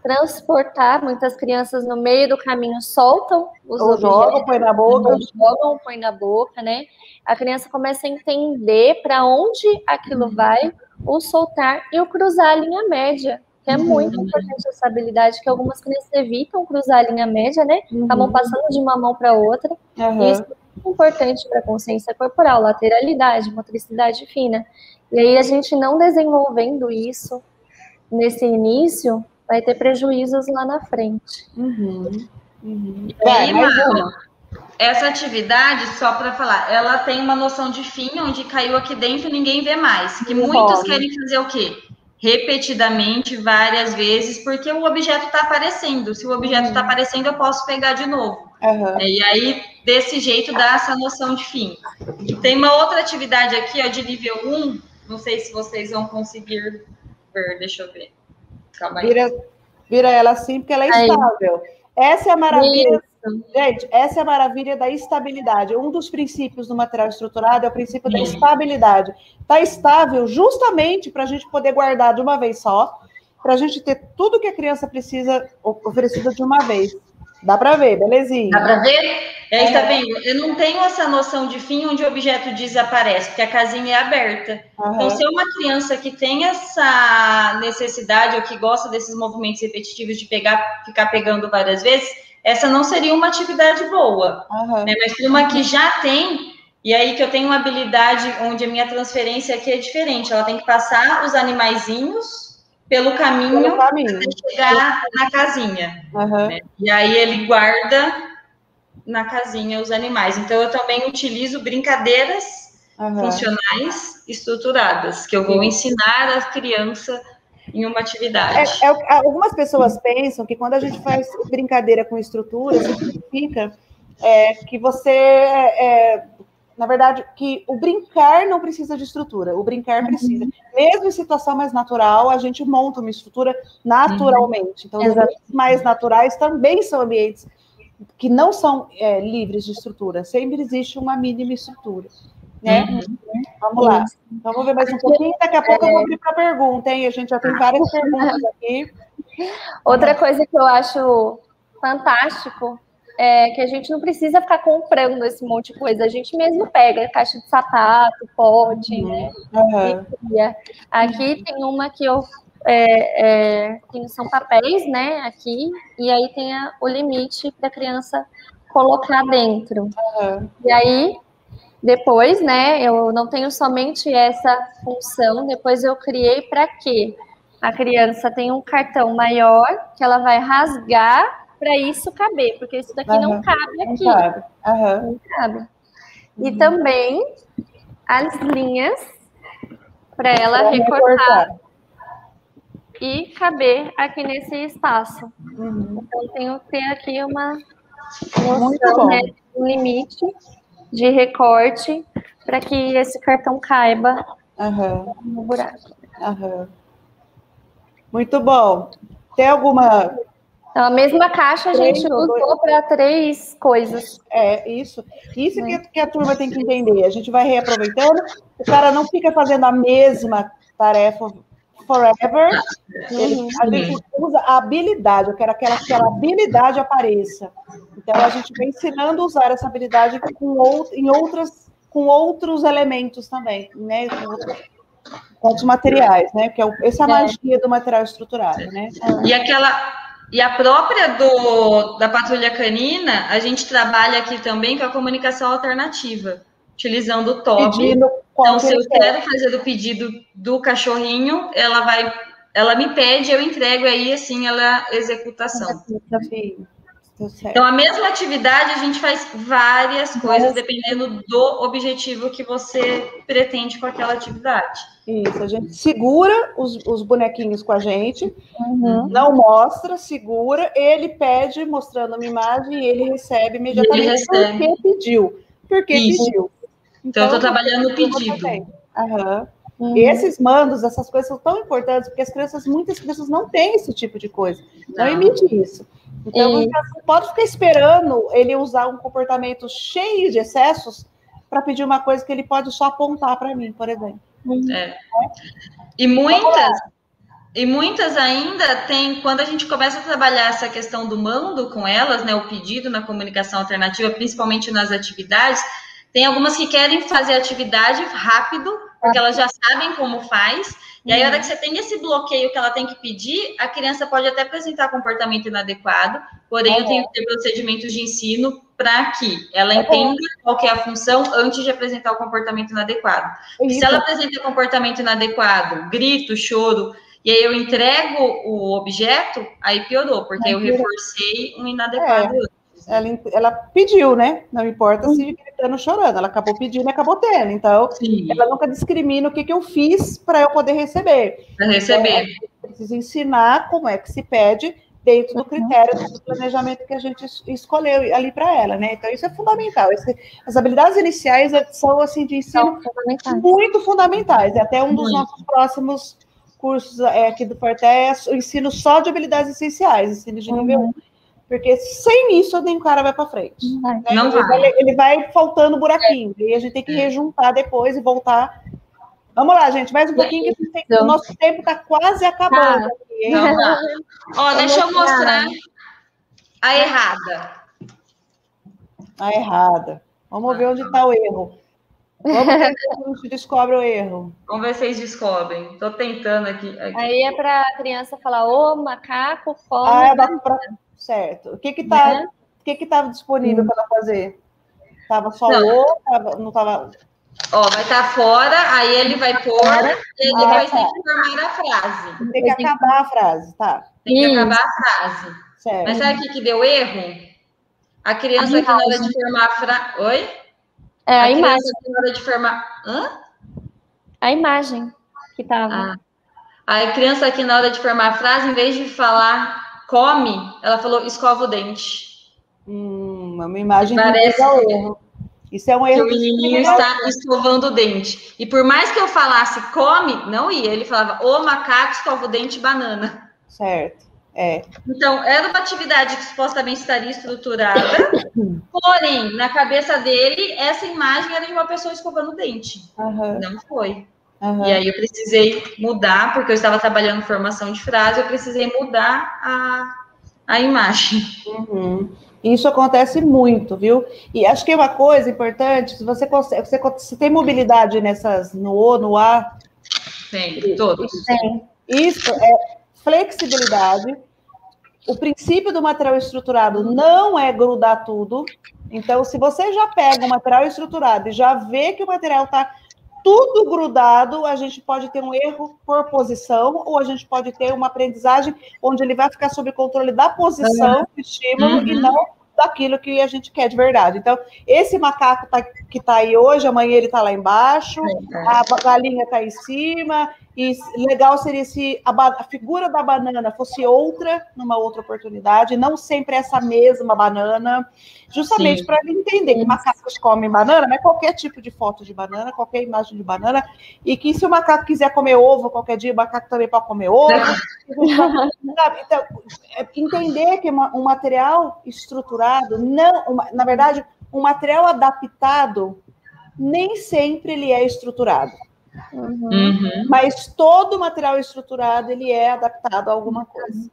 transportar. Muitas crianças no meio do caminho soltam os objetos, jogam, põe na boca, né? A criança começa a entender para onde aquilo vai, o soltar e o cruzar a linha média. Que é muito importante essa habilidade, que algumas crianças evitam cruzar a linha média, né? Acabam passando de uma mão para outra. E isso é muito importante para a consciência corporal, lateralidade, motricidade fina. E aí, a gente não desenvolvendo isso nesse início, vai ter prejuízos lá na frente. E aí, essa atividade, só para falar, ela tem uma noção de fim, onde caiu aqui dentro ninguém vê mais. Que muitos querem fazer o quê? repetidamente, várias vezes, porque o objeto está aparecendo. Se o objeto está aparecendo, eu posso pegar de novo. E aí, desse jeito, dá essa noção de fim. Tem uma outra atividade aqui, ó, de nível 1, não sei se vocês vão conseguir ver, deixa eu ver. Calma aí. Vira ela assim, porque ela é estável. Essa é a maravilha... Gente, essa é a maravilha da estabilidade. Um dos princípios do material estruturado é o princípio da estabilidade. Está estável justamente para a gente poder guardar de uma vez só, para a gente ter tudo que a criança precisa oferecido de uma vez. Dá para ver, belezinha? Dá para ver? Tá vendo? Eu não tenho essa noção de fim onde o objeto desaparece, porque a casinha é aberta. Então, se é uma criança que tem essa necessidade ou que gosta desses movimentos repetitivos de ficar pegando várias vezes, essa não seria uma atividade boa. Né? Mas para uma que já tem, e aí que eu tenho uma habilidade onde a minha transferência aqui é diferente, ela tem que passar os animaizinhos pelo caminho para chegar na casinha. Né? E aí ele guarda na casinha os animais. Então, eu também utilizo brincadeiras funcionais estruturadas, que eu vou ensinar a criança em uma atividade. Algumas pessoas pensam que quando a gente faz brincadeira com estrutura, significa que você... na verdade, que o brincar não precisa de estrutura, o brincar precisa. Mesmo em situação mais natural, a gente monta uma estrutura naturalmente. Então, os ambientes mais naturais também são ambientes que não são livres de estrutura. Sempre existe uma mínima estrutura. Né? Vamos lá. Vamos ver mais um pouquinho. Daqui a pouco eu vou abrir para pergunta, hein? A gente já tem várias perguntas aqui. Outra coisa que eu acho fantástico é que a gente não precisa ficar comprando esse monte de coisa. A gente mesmo pega caixa de sapato, pote, né? Aqui tem uma que eu são papéis, né? Aqui, e aí tem o limite para a criança colocar dentro. E aí depois, né, eu não tenho somente essa função, depois eu criei para quê? A criança tem um cartão maior que ela vai rasgar para isso caber, porque isso daqui não cabe aqui. Não cabe. E também as linhas para ela recortar e caber aqui nesse espaço. Então, tenho que ter aqui uma noção, né, um limite de recorte para que esse cartão caiba no buraco. Muito bom. Tem alguma... Então, a mesma caixa a gente usou para 3 coisas. Isso que a turma tem que entender. A gente vai reaproveitando, o cara não fica fazendo a mesma tarefa forever. A gente usa a habilidade, eu quero que aquela habilidade apareça. Então, a gente vai ensinando a usar essa habilidade com outros elementos também, né? Com outros materiais, né? Porque essa é a magia do material estruturado, né? E a própria da patrulha canina, a gente trabalha aqui também com a comunicação alternativa, utilizando o TOB. Então, se eu quero fazer o pedido do cachorrinho, ela me pede, eu entrego, aí assim ela executa a ação. Então, a mesma atividade, a gente faz várias coisas, dependendo do objetivo que você pretende com aquela atividade. Isso, a gente segura os bonequinhos com a gente, não mostra, segura, ele pede, mostrando uma imagem, e ele recebe imediatamente porque pediu. Então, eu estou trabalhando no pedido. E esses mandos, essas coisas são tão importantes, porque muitas crianças não têm esse tipo de coisa, não emite isso. Então, você não pode ficar esperando ele usar um comportamento cheio de excessos para pedir uma coisa que ele pode só apontar para mim, por exemplo. E muitas ainda tem, quando a gente começa a trabalhar essa questão do mando com elas, né, o pedido na comunicação alternativa, principalmente nas atividades, tem algumas que querem fazer atividade rápido, porque elas já sabem como faz, e aí, a hora que você tem esse bloqueio que ela tem que pedir, a criança pode até apresentar comportamento inadequado, porém eu tenho que ter procedimentos de ensino para que ela entenda qual que é a função antes de apresentar o comportamento inadequado. Se ela apresenta comportamento inadequado, grito, choro, e aí eu entrego o objeto, aí piorou, porque eu reforcei um inadequado antes. ela pediu, né? Não importa se gritando ou chorando, ela acabou pedindo e acabou tendo. Então, ela nunca discrimina o que eu fiz para eu poder receber. Para receber. Então, precisa ensinar como é que se pede dentro do critério do planejamento que a gente escolheu ali para ela, né? Então, isso é fundamental. As habilidades iniciais são, assim, de ensino muito fundamentais. Até um dos nossos próximos cursos aqui do Forté é o ensino só de habilidades essenciais, ensino de nível 1. Porque sem isso, nem o cara vai para frente. Não vai. Ele vai faltando buraquinho. E a gente tem que rejuntar depois e voltar. Vamos lá, gente, mais um pouquinho, que o nosso tempo está quase acabando. Aqui, hein? Ó, deixa eu mostrar a errada. A errada. Vamos ver onde está o erro. Vamos ver se a gente descobre o erro. Vamos ver se vocês descobrem. Estou tentando aqui. Aí é para a criança falar, ô, macaco, come. Certo. O que estava disponível para ela fazer? Estava só não estava... Ó, vai estar fora, aí ele vai pôr, e ele vai ter que formar a frase. Tem que acabar a frase, tá? Tem que acabar a frase. Certo. Mas sabe o que deu erro? A criança aqui na hora de formar a frase... Oi? A imagem. Aqui na hora de formar... Hã? A imagem que estava. A criança aqui na hora de formar a frase, em vez de falar come, ela falou escova o dente. Uma imagem parece que o erro. Isso é um erro. Que o menininho está escovando o dente. E por mais que eu falasse come, não ia. Ele falava o macaco escova o dente banana. Certo. Então, era uma atividade que supostamente estaria estruturada, porém, na cabeça dele, essa imagem era de uma pessoa escovando o dente. Não foi. E aí eu precisei mudar, porque eu estava trabalhando formação de frase, eu precisei mudar a imagem. Isso acontece muito, viu? E acho que é uma coisa importante, se você consegue, você tem mobilidade no O, no A? Tem, todos. Isso é flexibilidade. O princípio do material estruturado não é grudar tudo. Então, se você já pega o material estruturado e já vê que o material está tudo grudado, a gente pode ter um erro por posição, ou a gente pode ter uma aprendizagem onde ele vai ficar sob controle da posição do estímulo e não daquilo que a gente quer de verdade. Então, esse macaco que está aí hoje, amanhã ele está lá embaixo, a galinha está em cima, e legal seria se a figura da banana fosse outra, numa outra oportunidade, não sempre essa mesma banana, justamente para ele entender que macacos comem banana, mas qualquer tipo de foto de banana, qualquer imagem de banana, e que se o macaco quiser comer ovo qualquer dia, o macaco também pode comer ovo. Então, entender que um material estruturado, na verdade, um material adaptado, nem sempre ele é estruturado. Mas todo material estruturado, ele é adaptado a alguma coisa.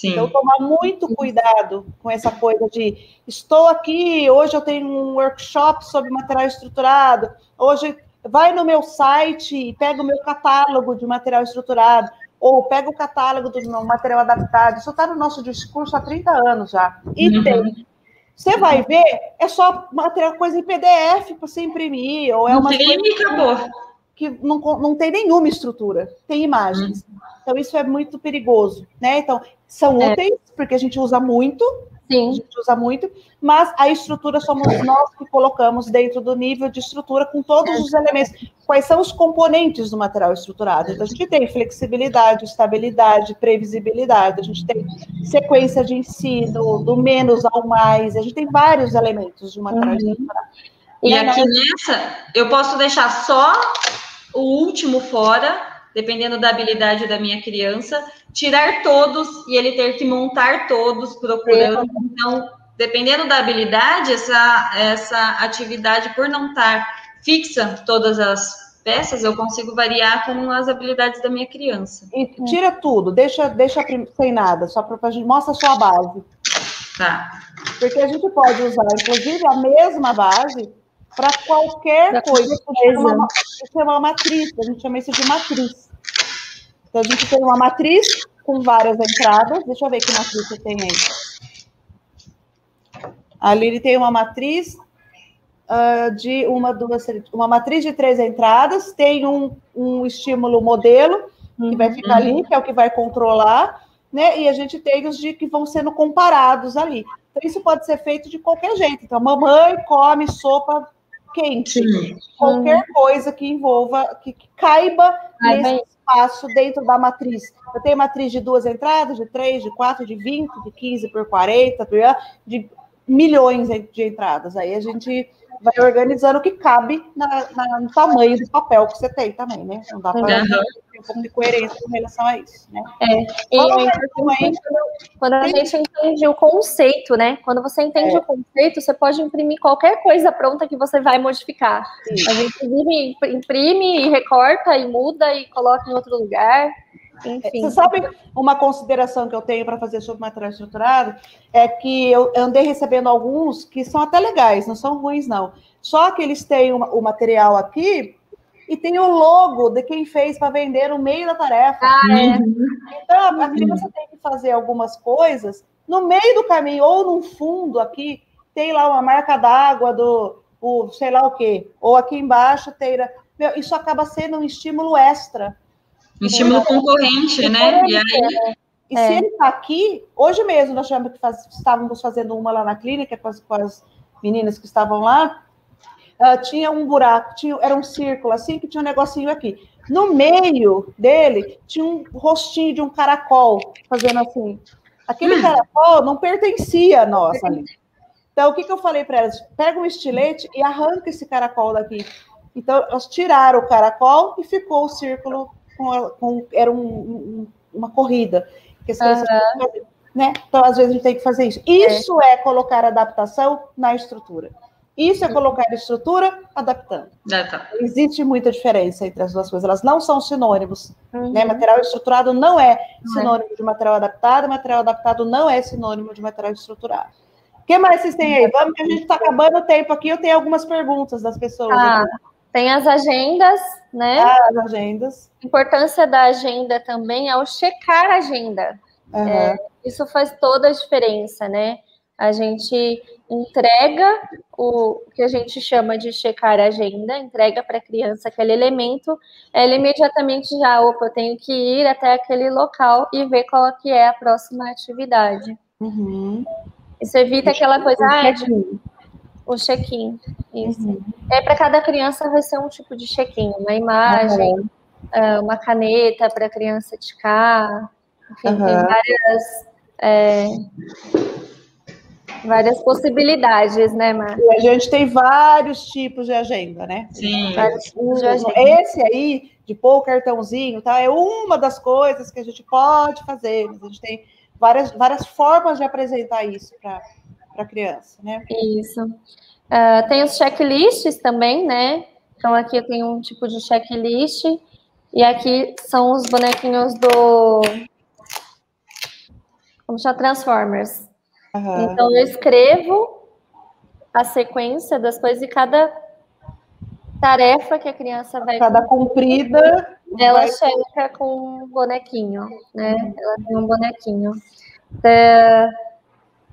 Então, tomar muito cuidado com essa coisa de estou aqui, hoje eu tenho um workshop sobre material estruturado, hoje vai no meu site e pega o meu catálogo de material estruturado, ou pega o catálogo do meu material adaptado. Isso está no nosso discurso há 30 anos já. E tem. Você vai ver, é só material, coisa em PDF para você imprimir, ou é uma coisa que não tem nenhuma estrutura, tem imagens. Então, isso é muito perigoso, né? Então, são úteis, porque a gente usa muito, mas a estrutura somos nós que colocamos dentro do nível de estrutura com todos os elementos. Quais são os componentes do material estruturado? Então, a gente tem flexibilidade, estabilidade, previsibilidade, a gente tem sequência de ensino, do menos ao mais, a gente tem vários elementos de material estruturado. E aqui nessa, eu posso deixar só o último fora, dependendo da habilidade da minha criança, tirar todos e ele ter que montar todos procurando. Então, dependendo da habilidade, essa atividade, por não estar fixa todas as peças, eu consigo variar com as habilidades da minha criança. E tira tudo, deixa sem nada, só para a gente mostra só a base. Tá. Porque a gente pode usar, inclusive, a mesma base para qualquer coisa. Isso é uma matriz, a gente chama isso de matriz. Então, a gente tem uma matriz com várias entradas. Deixa eu ver que matriz você tem aí. Ali ele tem uma matriz de uma matriz de 3 entradas, tem um estímulo modelo, que vai ficar ali, que é o que vai controlar, né? E a gente tem os que vão sendo comparados ali. Então, isso pode ser feito de qualquer jeito. Então, a mamãe come sopa quente. Sim. Qualquer coisa que envolva, que caiba nesse espaço dentro da matriz. Eu tenho matriz de 2 entradas, de 3, de 4, de 20, de 15 por 40, de milhões de entradas. Aí a gente vai organizando o que cabe no tamanho do papel que você tem também, né? Não dá para ter um pouco de coerência em relação a isso, né? Quando a gente entende o conceito, né? Quando você entende o conceito, você pode imprimir qualquer coisa pronta que você vai modificar. Sim. A gente imprime e recorta e muda e coloca em outro lugar. Enfim. Você sabe uma consideração que eu tenho para fazer sobre material estruturado? É que eu andei recebendo alguns que são até legais, não são ruins, não. Só que eles têm o material aqui e tem o logo de quem fez para vender no meio da tarefa. Então, a criança tem que fazer algumas coisas no meio do caminho, ou no fundo aqui, tem lá uma marca d'água do sei lá o quê, ou aqui embaixo tem... Isso acaba sendo um estímulo extra. Estímulo concorrente, né? E aí... E se ele está aqui, hoje mesmo nós estávamos fazendo uma lá na clínica com as meninas que estavam lá, tinha um buraco, era um círculo assim, que tinha um negocinho aqui. No meio dele, tinha um rostinho de um caracol, fazendo assim. Aquele caracol não pertencia a nós ali. Então, o que eu falei para elas? Pega um estilete e arranca esse caracol daqui. Então, elas tiraram o caracol e ficou o círculo era uma corrida. Que as crianças fazer, né? Então, às vezes, a gente tem que fazer isso. Isso é colocar adaptação na estrutura. Isso é colocar a estrutura adaptando. Existe muita diferença entre as duas coisas. Elas não são sinônimos. Né? Material estruturado não é sinônimo de material adaptado não é sinônimo de material estruturado. O que mais vocês têm aí? Vamos, que a gente está acabando o tempo aqui. Eu tenho algumas perguntas das pessoas. Tem as agendas, né? As agendas. A importância da agenda também é o checar a agenda. Isso faz toda a diferença, né? A gente entrega o que a gente chama de checar a agenda, entrega para a criança aquele elemento, ela imediatamente já, eu tenho que ir até aquele local e ver qual que é a próxima atividade. Isso evita aquela coisa... O check-in, isso. Para cada criança vai ser um tipo de check-in, uma imagem, uma caneta para a criança ticar, enfim, tem várias possibilidades, né, Mar? E a gente tem vários tipos de agenda, né? Sim. Vários tipos de agenda. Esse aí, de pôr o cartãozinho, tá? É uma das coisas que a gente pode fazer, mas a gente tem várias formas de apresentar isso para a criança, né? Isso. Tem os checklists também, né? Então, aqui eu tenho um tipo de checklist, e aqui são os bonequinhos como chama? Transformers. Então, eu escrevo a sequência das coisas e cada tarefa que a criança vai... Cada cumprida... Ela checa com um bonequinho, né? Ela tem um bonequinho.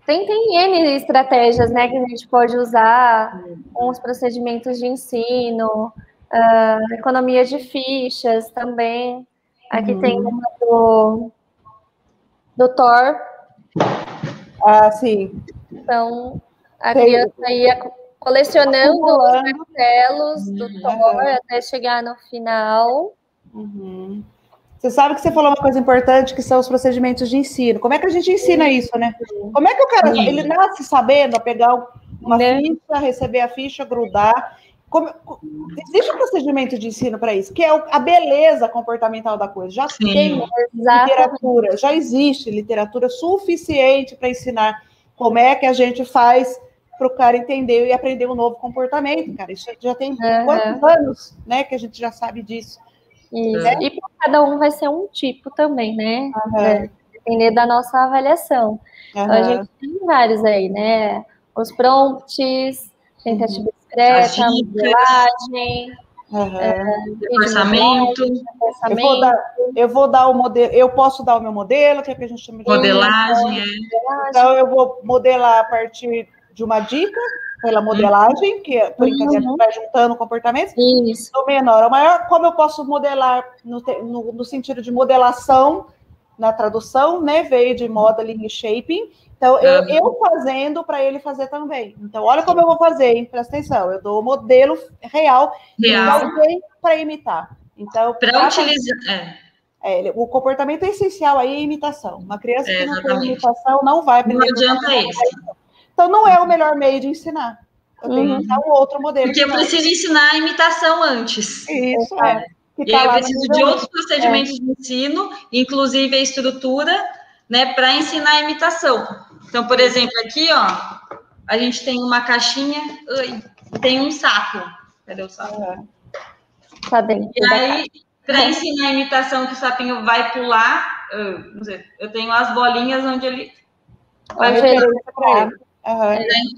Tem N estratégias, né, que a gente pode usar com os procedimentos de ensino, economia de fichas também. Aqui tem uma do Thor. Sim. Então, a criança ia colecionando os martelos do Thor até chegar no final. Você sabe que você falou uma coisa importante, que são os procedimentos de ensino. Como é que a gente ensina isso, né? Como é que o cara, ele nasce sabendo pegar uma ficha, receber a ficha, grudar? Existe um procedimento de ensino para isso, que é a beleza comportamental da coisa. Já tem literatura, já existe literatura suficiente para ensinar como é que a gente faz para o cara entender e aprender um novo comportamento, cara. Isso já tem quantos anos, né, que a gente já sabe disso. Isso. E para cada um vai ser um tipo também, né? Depender da nossa avaliação. Então, a gente tem vários aí, né? Os prompts, tentativa discreta, modelagem, reforçamento. Eu vou dar o modelo, eu posso dar o meu modelo, que é o que a gente chama de modelagem. Então, eu vou modelar a partir de uma dica, pela modelagem, que por enquanto a gente vai juntando comportamentos, do menor ao maior. Como eu posso modelar no sentido de modelação, na tradução, né? Veio de modeling e shaping. Então, eu fazendo para ele fazer também. Então, olha como eu vou fazer, hein? Presta atenção. Eu dou o modelo real. De alguém para imitar. Então, para utilizar... o comportamento essencial aí é imitação. Uma criança que não tem imitação não vai aprender. Não adianta isso. Então, não é o melhor meio de ensinar. Eu tenho que usar um outro modelo. Porque eu preciso ensinar a imitação antes. Isso, E aí eu preciso de outros procedimentos de ensino, inclusive a estrutura, né, para ensinar a imitação. Então, por exemplo, aqui, ó, a gente tem uma caixinha, tem um saco. Cadê o saco? Tá dentro. E aí, para ensinar a imitação que o sapinho vai pular, não sei, eu tenho as bolinhas onde ele...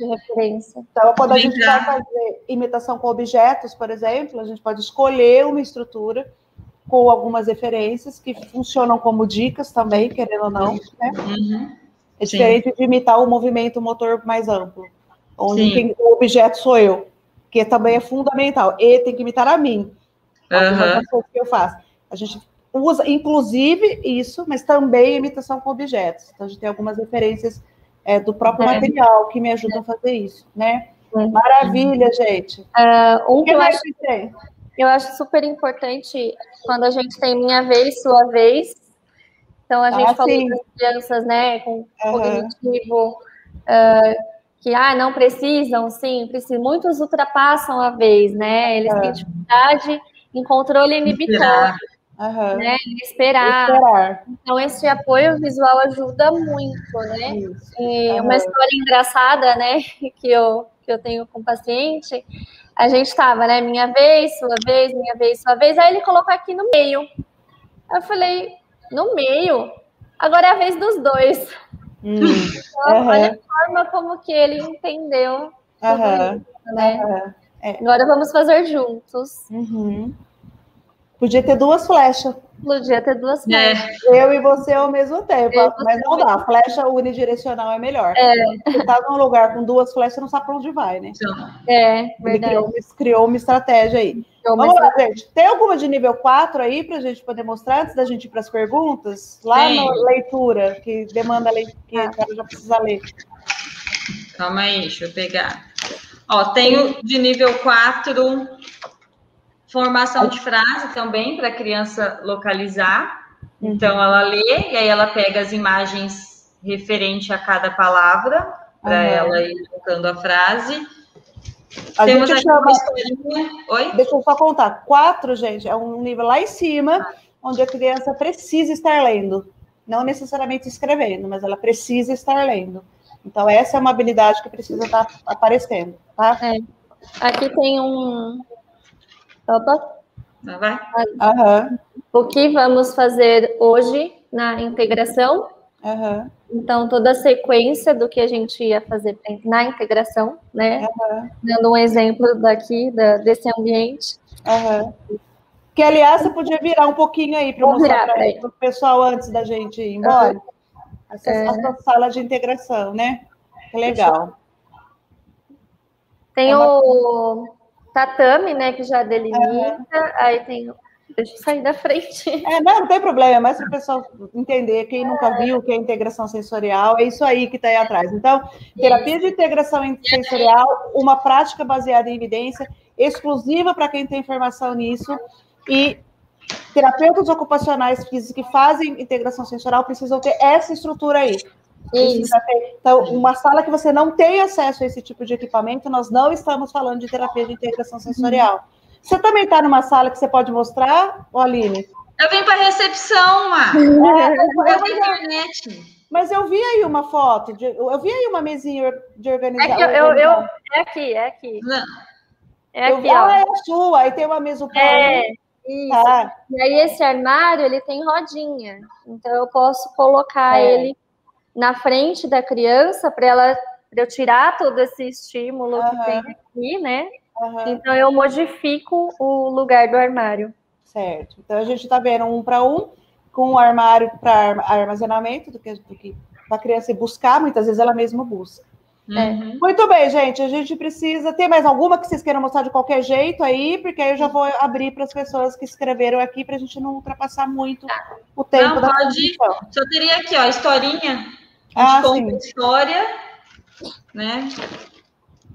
referência. Então, quando a gente vai fazer imitação com objetos, por exemplo, a gente pode escolher uma estrutura com algumas referências que funcionam como dicas também, querendo ou não, né? É diferente de imitar o movimento motor mais amplo, onde o objeto sou eu, que também é fundamental. Ele tem que imitar a mim, as coisas que eu faço. A gente usa, inclusive, isso, mas também imitação com objetos. Então, a gente tem algumas referências do próprio material que me ajudam a fazer isso, né? Maravilha, gente. O que eu acho super importante quando a gente tem minha vez, sua vez. Então, a gente falou das crianças, né, com cognitivo, que não precisam, sim, precisam. Muitos ultrapassam a vez, né? Eles têm dificuldade em controle inibitório. Né? Esperar. Então, esse apoio visual ajuda muito, né? E uma história engraçada, né, que eu tenho com o paciente, a gente estava, né, minha vez, sua vez, minha vez, sua vez, aí ele colocou aqui no meio. Eu falei, no meio? Agora é a vez dos dois. Então, olha a forma como que ele entendeu tudo isso, né? Agora vamos fazer juntos. Podia ter duas flechas. Podia ter duas flechas. Eu e você ao mesmo tempo, mas não dá. Flecha unidirecional é melhor. Você tá num lugar com duas flechas, você não sabe para onde vai, né? Verdade. Ele criou uma estratégia aí. Vamos lá, gente. Tem alguma de nível 4 aí para a gente poder mostrar antes da gente ir para as perguntas? Lá na leitura, que demanda que o cara já precisa ler. Calma aí, deixa eu pegar. Ó, tenho de nível 4... formação de frase também, para a criança localizar. Então, ela lê, e aí ela pega as imagens referente a cada palavra, para ela ir colocando a frase. Temos aqui uma historinha. Oi? Deixa eu só contar. 4, gente, é um nível lá em cima, onde a criança precisa estar lendo. Não necessariamente escrevendo, mas ela precisa estar lendo. Então, essa é uma habilidade que precisa estar aparecendo, tá? Aqui tem um... Opa. Vai. O que vamos fazer hoje na integração? Então, toda a sequência do que a gente ia fazer na integração, né? Dando um exemplo daqui, desse ambiente. Que, aliás, você podia virar um pouquinho aí para mostrar para o pessoal antes da gente ir embora. Essa sala de integração, né? Que legal. Tem o tatame, né, que já delimita, aí tem... Deixa eu sair da frente. Não tem problema, é mais para o pessoal entender, quem nunca viu o que é integração sensorial, é isso aí que está aí atrás. Então, terapia de integração sensorial, uma prática baseada em evidência, exclusiva para quem tem formação nisso, e terapeutas ocupacionais físicos que fazem integração sensorial precisam ter essa estrutura aí. Então, uma sala que você não tem acesso a esse tipo de equipamento, nós não estamos falando de terapia de integração sensorial. Você também está numa sala que você pode mostrar, Aline? Eu vim para a recepção, eu vi internet. Mas eu vi aí uma foto, eu vi aí uma mesinha de organização. É aqui. Não. É aqui, ó. É a sua, aí tem uma mesa isso. Tá. E aí esse armário, ele tem rodinha. Então, eu posso colocar ele na frente da criança para eu tirar todo esse estímulo que tem aqui, né? Então, eu modifico o lugar do armário. Certo. Então, a gente está vendo 1 para 1, com um armário para armazenamento, do que para a criança buscar, muitas vezes ela mesma busca. Muito bem, gente. A gente precisa... Tem mais alguma que vocês queiram mostrar de qualquer jeito aí? Porque aí eu já vou abrir para as pessoas que escreveram aqui, para a gente não ultrapassar muito o tempo da transmissão. Só teria aqui, ó, historinha. A gente conta a história, né?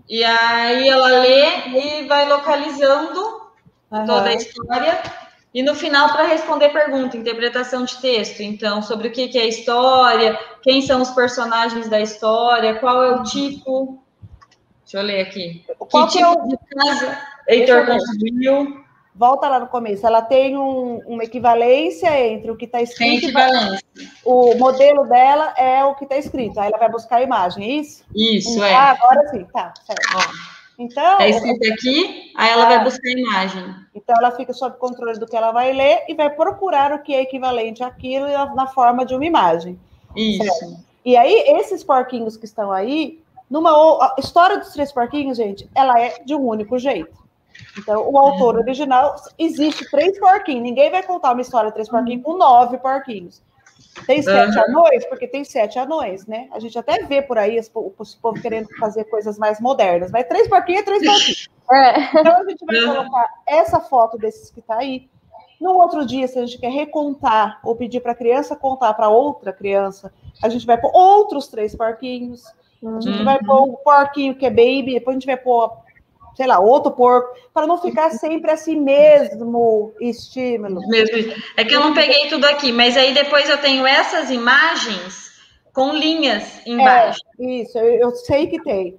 E aí ela lê e vai localizando toda a história. E no final, para responder pergunta, interpretação de texto. Então, sobre o que é a história, quem são os personagens da história, qual é o tipo... Deixa eu ler aqui. Qual que tipo de casa Heitor construiu? Volta lá no começo. Ela tem uma equivalência entre o que está escrito o modelo dela é o que está escrito. Aí ela vai buscar a imagem, é isso? Isso, agora sim, tá, certo. Ó. Então, é escrito aqui, aí ela vai buscar a imagem. Então, ela fica sob controle do que ela vai ler e vai procurar o que é equivalente àquilo na forma de uma imagem. Isso. Certo? E aí, esses porquinhos que estão aí, a história dos 3 porquinhos, gente, ela é de um único jeito. Então, o autor original, existe 3 porquinhos. Ninguém vai contar uma história de 3 porquinhos com 9 porquinhos. Tem 7 anões, porque tem 7 anões, né? A gente até vê por aí o povo querendo fazer coisas mais modernas, mas 3 porquinhos é 3 porquinhos. Então, a gente vai colocar essa foto desses que tá aí. No outro dia, se a gente quer recontar ou pedir para a criança contar para outra criança, a gente vai pôr outros 3 porquinhos. A gente vai pôr o porquinho que é baby, depois a gente vai pôr, sei lá, outro porco, para não ficar sempre assim mesmo estímulo. É que eu não peguei tudo aqui, mas aí depois eu tenho essas imagens com linhas embaixo. Isso, eu sei que tem.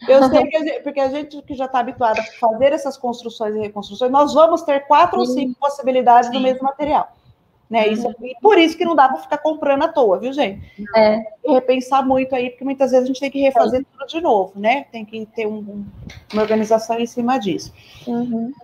Eu sei que porque a gente que já está habituado a fazer essas construções e reconstruções, nós vamos ter 4 ou 5 possibilidades do mesmo material. Né? E por isso que não dá para ficar comprando à toa, viu, gente? E repensar muito aí, porque muitas vezes a gente tem que refazer tudo de novo, né? Tem que ter uma organização em cima disso.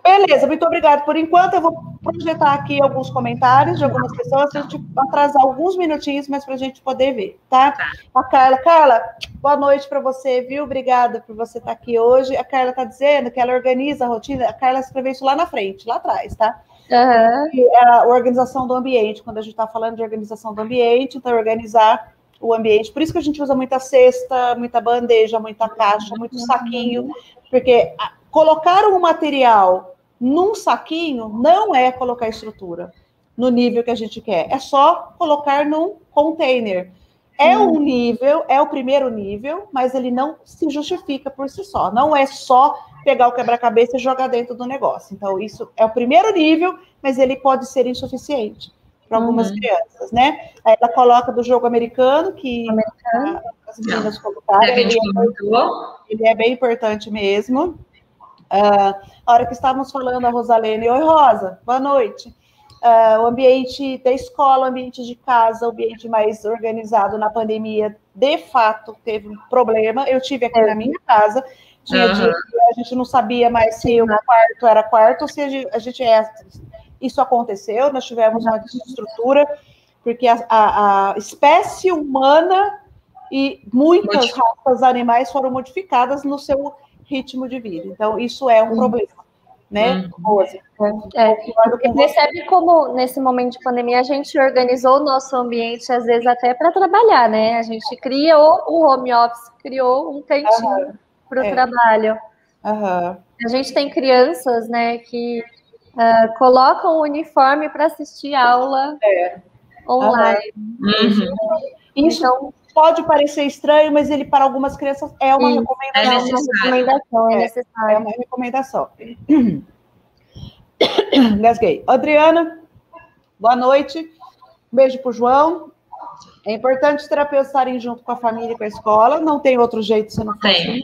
Beleza, muito obrigada. Por enquanto, eu vou projetar aqui alguns comentários de algumas pessoas, para a gente atrasar alguns minutinhos, mas para a gente poder ver, tá? A Carla, boa noite para você, viu? Obrigada por você estar aqui hoje. A Carla está dizendo que ela organiza a rotina, a Carla escreveu isso lá na frente, lá atrás, tá? A organização do ambiente, quando a gente está falando de organização do ambiente, então organizar o ambiente, por isso que a gente usa muita cesta, muita bandeja, muita caixa, muito saquinho, porque colocar um material num saquinho não é colocar estrutura no nível que a gente quer, é só colocar num container. É um nível, é o primeiro nível, mas ele não se justifica por si só, não é só pegar o quebra-cabeça e jogar dentro do negócio. Então, isso é o primeiro nível, mas ele pode ser insuficiente para algumas crianças, né? Aí ela coloca do jogo americano, que as meninas colocaram, ele é bem importante mesmo. A hora que estávamos falando, a Rosalene, oi Rosa, boa noite. O ambiente da escola, o ambiente de casa, o ambiente mais organizado na pandemia, de fato, teve um problema. Eu tive aqui na minha casa, tinha dia que a gente não sabia mais se o quarto era quarto, ou se a gente isso aconteceu, nós tivemos uma desestrutura, porque a espécie humana e muitas raças animais foram modificadas no seu ritmo de vida. Então, isso é um problema, né? Porque percebe como, nesse momento de pandemia, a gente organizou o nosso ambiente, às vezes, até para trabalhar, né? A gente criou o home office, criou um cantinho para o trabalho. A gente tem crianças, né, que colocam o uniforme para assistir aula online. Isso então, pode parecer estranho, mas ele, para algumas crianças, é uma recomendação. É necessário. É uma recomendação. Gasguei. Adriana, boa noite. Um beijo para o João. É importante os terapeutas estarem junto com a família e com a escola. Não tem outro jeito se não for assim.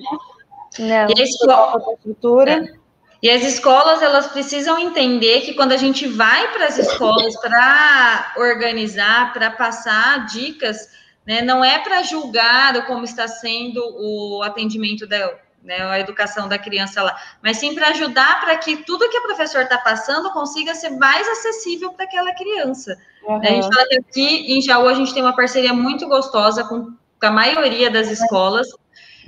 E as escolas, elas precisam entender que quando a gente vai para as escolas para organizar, para passar dicas, né, não é para julgar como está sendo o atendimento a educação da criança lá, mas sim para ajudar para que tudo que o professor está passando consiga ser mais acessível para aquela criança. A gente fala que aqui em Jaú a gente tem uma parceria muito gostosa com a maioria das escolas,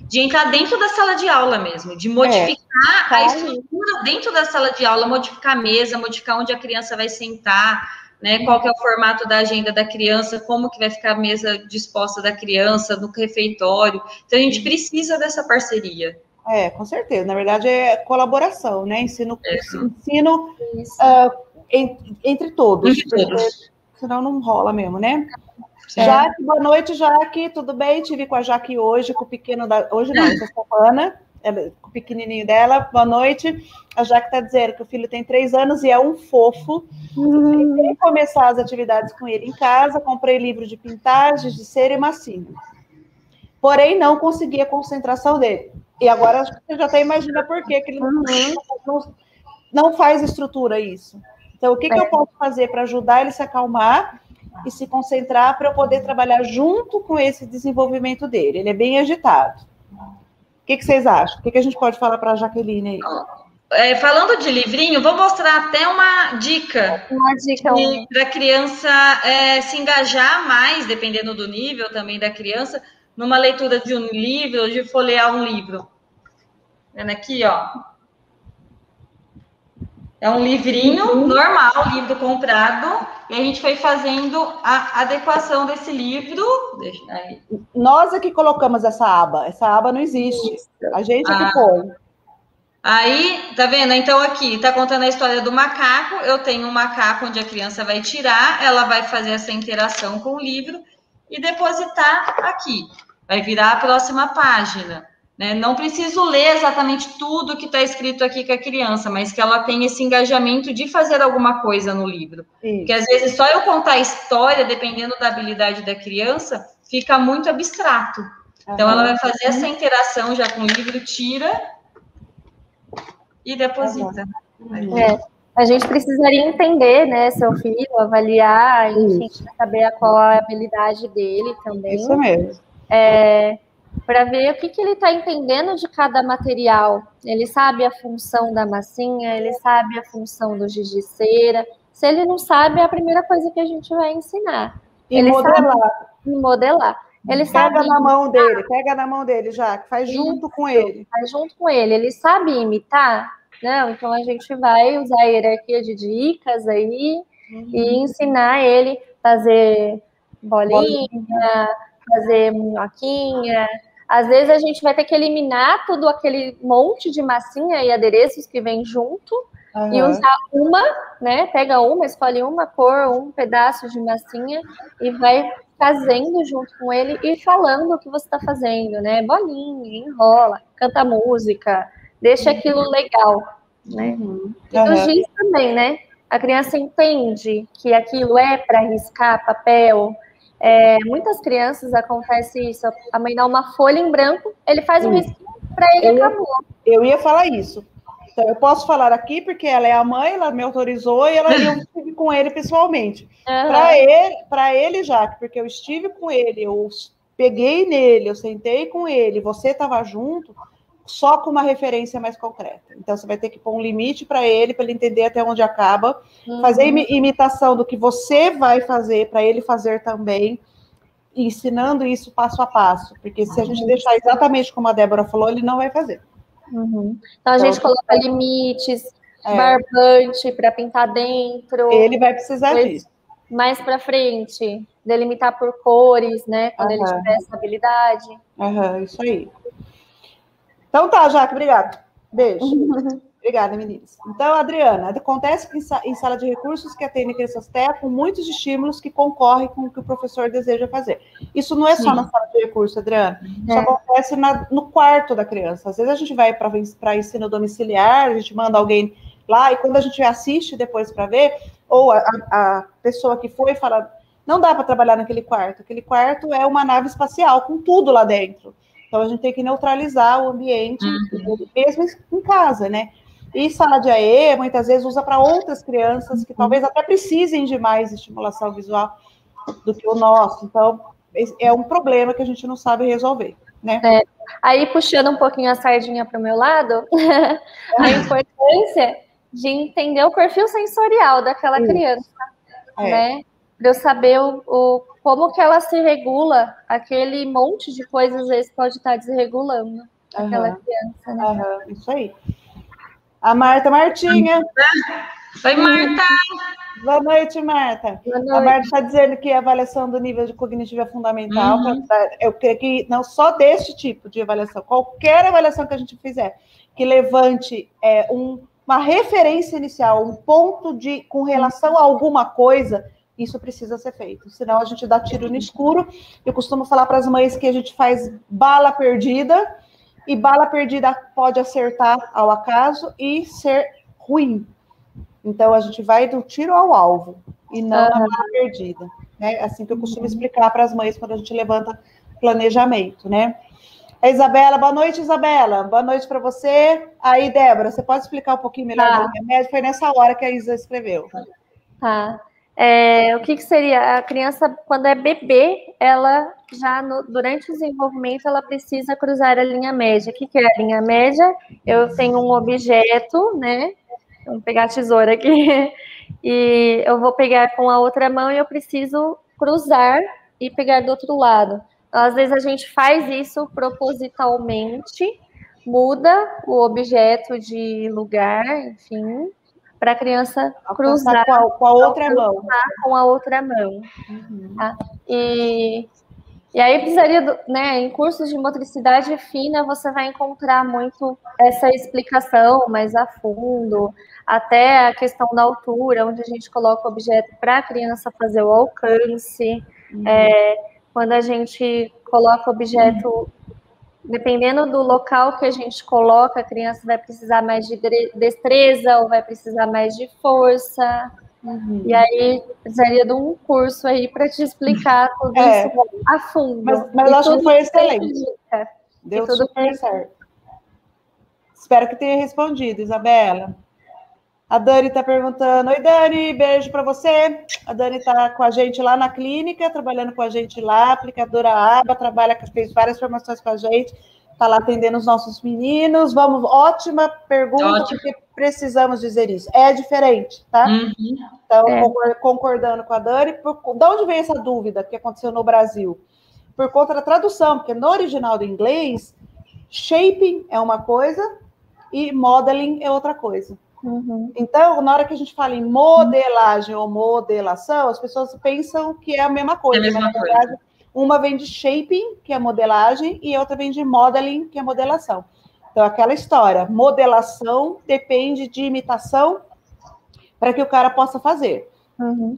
de entrar dentro da sala de aula mesmo, de modificar a estrutura dentro da sala de aula, modificar a mesa, modificar onde a criança vai sentar, né? Qual que é o formato da agenda da criança, como que vai ficar a mesa disposta da criança no refeitório. Então, a gente precisa dessa parceria. Com certeza. Na verdade, é colaboração, né? Ensino entre todos. Entre todos. Senão não rola mesmo, né? Sim. Jaque, boa noite, Jaque. Tudo bem? Tive com a Jaque hoje, com o pequeno hoje não, essa semana, com o pequenininho dela. Boa noite. A Jaque está dizendo que o filho tem 3 anos e é um fofo. Tentei começar as atividades com ele em casa, comprei livro de pintagens, de cera e massinha. Porém, não consegui a concentração dele. E agora você já até imagina por que ele não faz estrutura isso. Então, o que eu posso fazer para ajudar ele a se acalmar e se concentrar para eu poder trabalhar junto com esse desenvolvimento dele? Ele é bem agitado. O que vocês acham? O que a gente pode falar para a Jaqueline aí? Falando de livrinho, vou mostrar até uma dica. Para a criança se engajar mais, dependendo do nível também da criança, numa leitura de um livro, ou de folhear um livro. Vendo aqui, ó. É um livrinho normal, livro comprado, e a gente foi fazendo a adequação desse livro. Deixa aí. Nós é que colocamos essa aba não existe. A gente é que põe. Aí, tá vendo? Então, aqui, tá contando a história do macaco. Eu tenho um macaco onde a criança vai tirar, ela vai fazer essa interação com o livro e depositar aqui. Vai virar a próxima página. Né? Não preciso ler exatamente tudo que está escrito aqui com a criança, mas que ela tenha esse engajamento de fazer alguma coisa no livro. Isso. Porque, às vezes, só eu contar a história, dependendo da habilidade da criança, fica muito abstrato. Então, ela vai fazer essa interação já com o livro, tira e deposita. A gente precisaria entender, né, seu filho, avaliar, enfim, saber qual a habilidade dele também. Isso mesmo. Para ver o que ele está entendendo de cada material. Ele sabe a função da massinha, ele sabe a função do giz de cera. Se ele não sabe, é a primeira coisa que a gente vai ensinar. Ele modelar. Sabe modelar. Ele pega na mão dele, já, faz junto com ele. Faz junto com ele. Ele sabe imitar? Não, então a gente vai usar a hierarquia de dicas aí e ensinar ele a fazer bolinha, fazer minhoquinha. Às vezes a gente vai ter que eliminar todo aquele monte de massinha e adereços que vem junto e usar uma, né? Pega uma, escolhe uma cor, um pedaço de massinha e vai fazendo junto com ele e falando o que você está fazendo, né? Bolinha, enrola, canta música, deixa aquilo legal, né? E o giz também, né? A criança entende que aquilo é para riscar papel. Muitas crianças acontece isso, a mãe dá uma folha em branco, ele faz um risquinho para ele acabou. Eu ia falar isso. Então, eu posso falar aqui porque ela é a mãe, ela me autorizou e eu estive com ele pessoalmente. Para ele, Jaque, porque eu estive com ele, eu peguei nele, eu sentei com ele, você estava junto, só com uma referência mais concreta. Então, você vai ter que pôr um limite para ele entender até onde acaba, fazer imitação do que você vai fazer, para ele fazer também, ensinando isso passo a passo, porque se a gente deixar exatamente como a Débora falou, ele não vai fazer. Então, a gente coloca limites, barbante para pintar dentro. Ele vai precisar disso. Mais para frente, delimitar por cores, né? Quando ele tiver essa habilidade. Isso aí. Então tá, Jaque, obrigada. Beijo. Obrigada, meninas. Então, Adriana, acontece que em sala de recursos que atende crianças TEA com muitos estímulos que concorrem com o que o professor deseja fazer. Isso não é só na sala de recursos, Adriana. Isso acontece no quarto da criança. Às vezes a gente vai para ensino domiciliar, a gente manda alguém lá, e quando a gente assiste depois para ver, ou a pessoa que foi fala, não dá para trabalhar naquele quarto. Aquele quarto é uma nave espacial, com tudo lá dentro. Então, a gente tem que neutralizar o ambiente, mesmo em casa, né? E sala de AE, muitas vezes, usa para outras crianças que talvez até precisem de mais estimulação visual do que o nosso. Então, é um problema que a gente não sabe resolver, né? Aí, puxando um pouquinho a sardinha para o meu lado, a importância de entender o perfil sensorial daquela criança, né? Para eu saber como que ela se regula, aquele monte de coisas, às vezes, pode estar desregulando aquela criança, né? Isso aí. A Martinha. Oi, Marta! Boa noite, Marta. Boa noite. A Marta está dizendo que a avaliação do nível de cognitivo é fundamental. Eu creio que não só deste tipo de avaliação, qualquer avaliação que a gente fizer, que levante uma referência inicial, um ponto com relação a alguma coisa, isso precisa ser feito. Senão a gente dá tiro no escuro. Eu costumo falar para as mães que a gente faz bala perdida, e bala perdida pode acertar ao acaso e ser ruim. Então, a gente vai do tiro ao alvo, e não na bala perdida. Né? Assim que eu costumo explicar para as mães quando a gente levanta planejamento, né? A Isabela, boa noite, Isabela. Boa noite para você. Aí, Débora, você pode explicar um pouquinho melhor da linha média? Foi nessa hora que a Isa escreveu. Tá. O que seria? A criança, quando é bebê, ela já, durante o desenvolvimento, ela precisa cruzar a linha média. O que é a linha média? Eu tenho um objeto, né? Vamos pegar a tesoura aqui. E eu vou pegar com a outra mão e eu preciso cruzar e pegar do outro lado. Então, às vezes a gente faz isso propositalmente, muda o objeto de lugar, enfim, para a criança cruzar com a outra mão. Com a outra mão. Tá? E aí precisaria, né, em cursos de motricidade fina, você vai encontrar muito essa explicação mais a fundo, até a questão da altura, onde a gente coloca o objeto para a criança fazer o alcance. Quando a gente coloca o objeto, dependendo do local que a gente coloca, a criança vai precisar mais de destreza ou vai precisar mais de força. E aí, precisaria de um curso aí para te explicar tudo isso a fundo. Mas eu acho que foi excelente. Deu tudo super certo. Espero que tenha respondido, Isabela. A Dani está perguntando, oi Dani, beijo para você. A Dani está com a gente lá na clínica, trabalhando com a gente lá, aplicadora ABA, fez várias formações com a gente, está lá atendendo os nossos meninos. Ótima pergunta, porque precisamos dizer isso. É diferente, tá? Então, concordando com a Dani, de onde veio essa dúvida que aconteceu no Brasil? Por conta da tradução, porque no original do inglês, shaping é uma coisa e modeling é outra coisa. Então, na hora que a gente fala em modelagem ou modelação, as pessoas pensam que é a mesma coisa. Mas, na verdade, uma vem de shaping, que é modelagem, e a outra vem de modeling, que é modelação. Então, aquela história, modelação depende de imitação para que o cara possa fazer.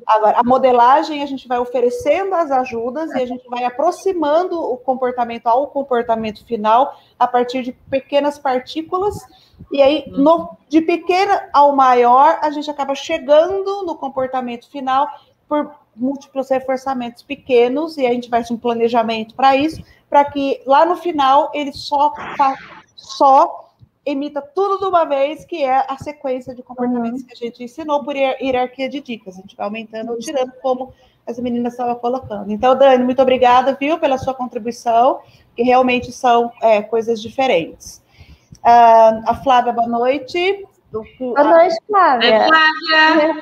Agora, a modelagem, a gente vai oferecendo as ajudas e a gente vai aproximando o comportamento ao comportamento final a partir de pequenas partículas. E aí, de pequena ao maior, a gente acaba chegando no comportamento final por múltiplos reforçamentos pequenos, e a gente faz um planejamento para isso, para que lá no final ele só emita tudo de uma vez, que é a sequência de comportamentos que a gente ensinou por hierarquia de dicas. A gente vai aumentando ou tirando, como as meninas estavam colocando. Então, Dani, muito obrigada, viu, pela sua contribuição, que realmente são coisas diferentes. A Flávia, boa noite. Boa noite, Flávia. Flávia.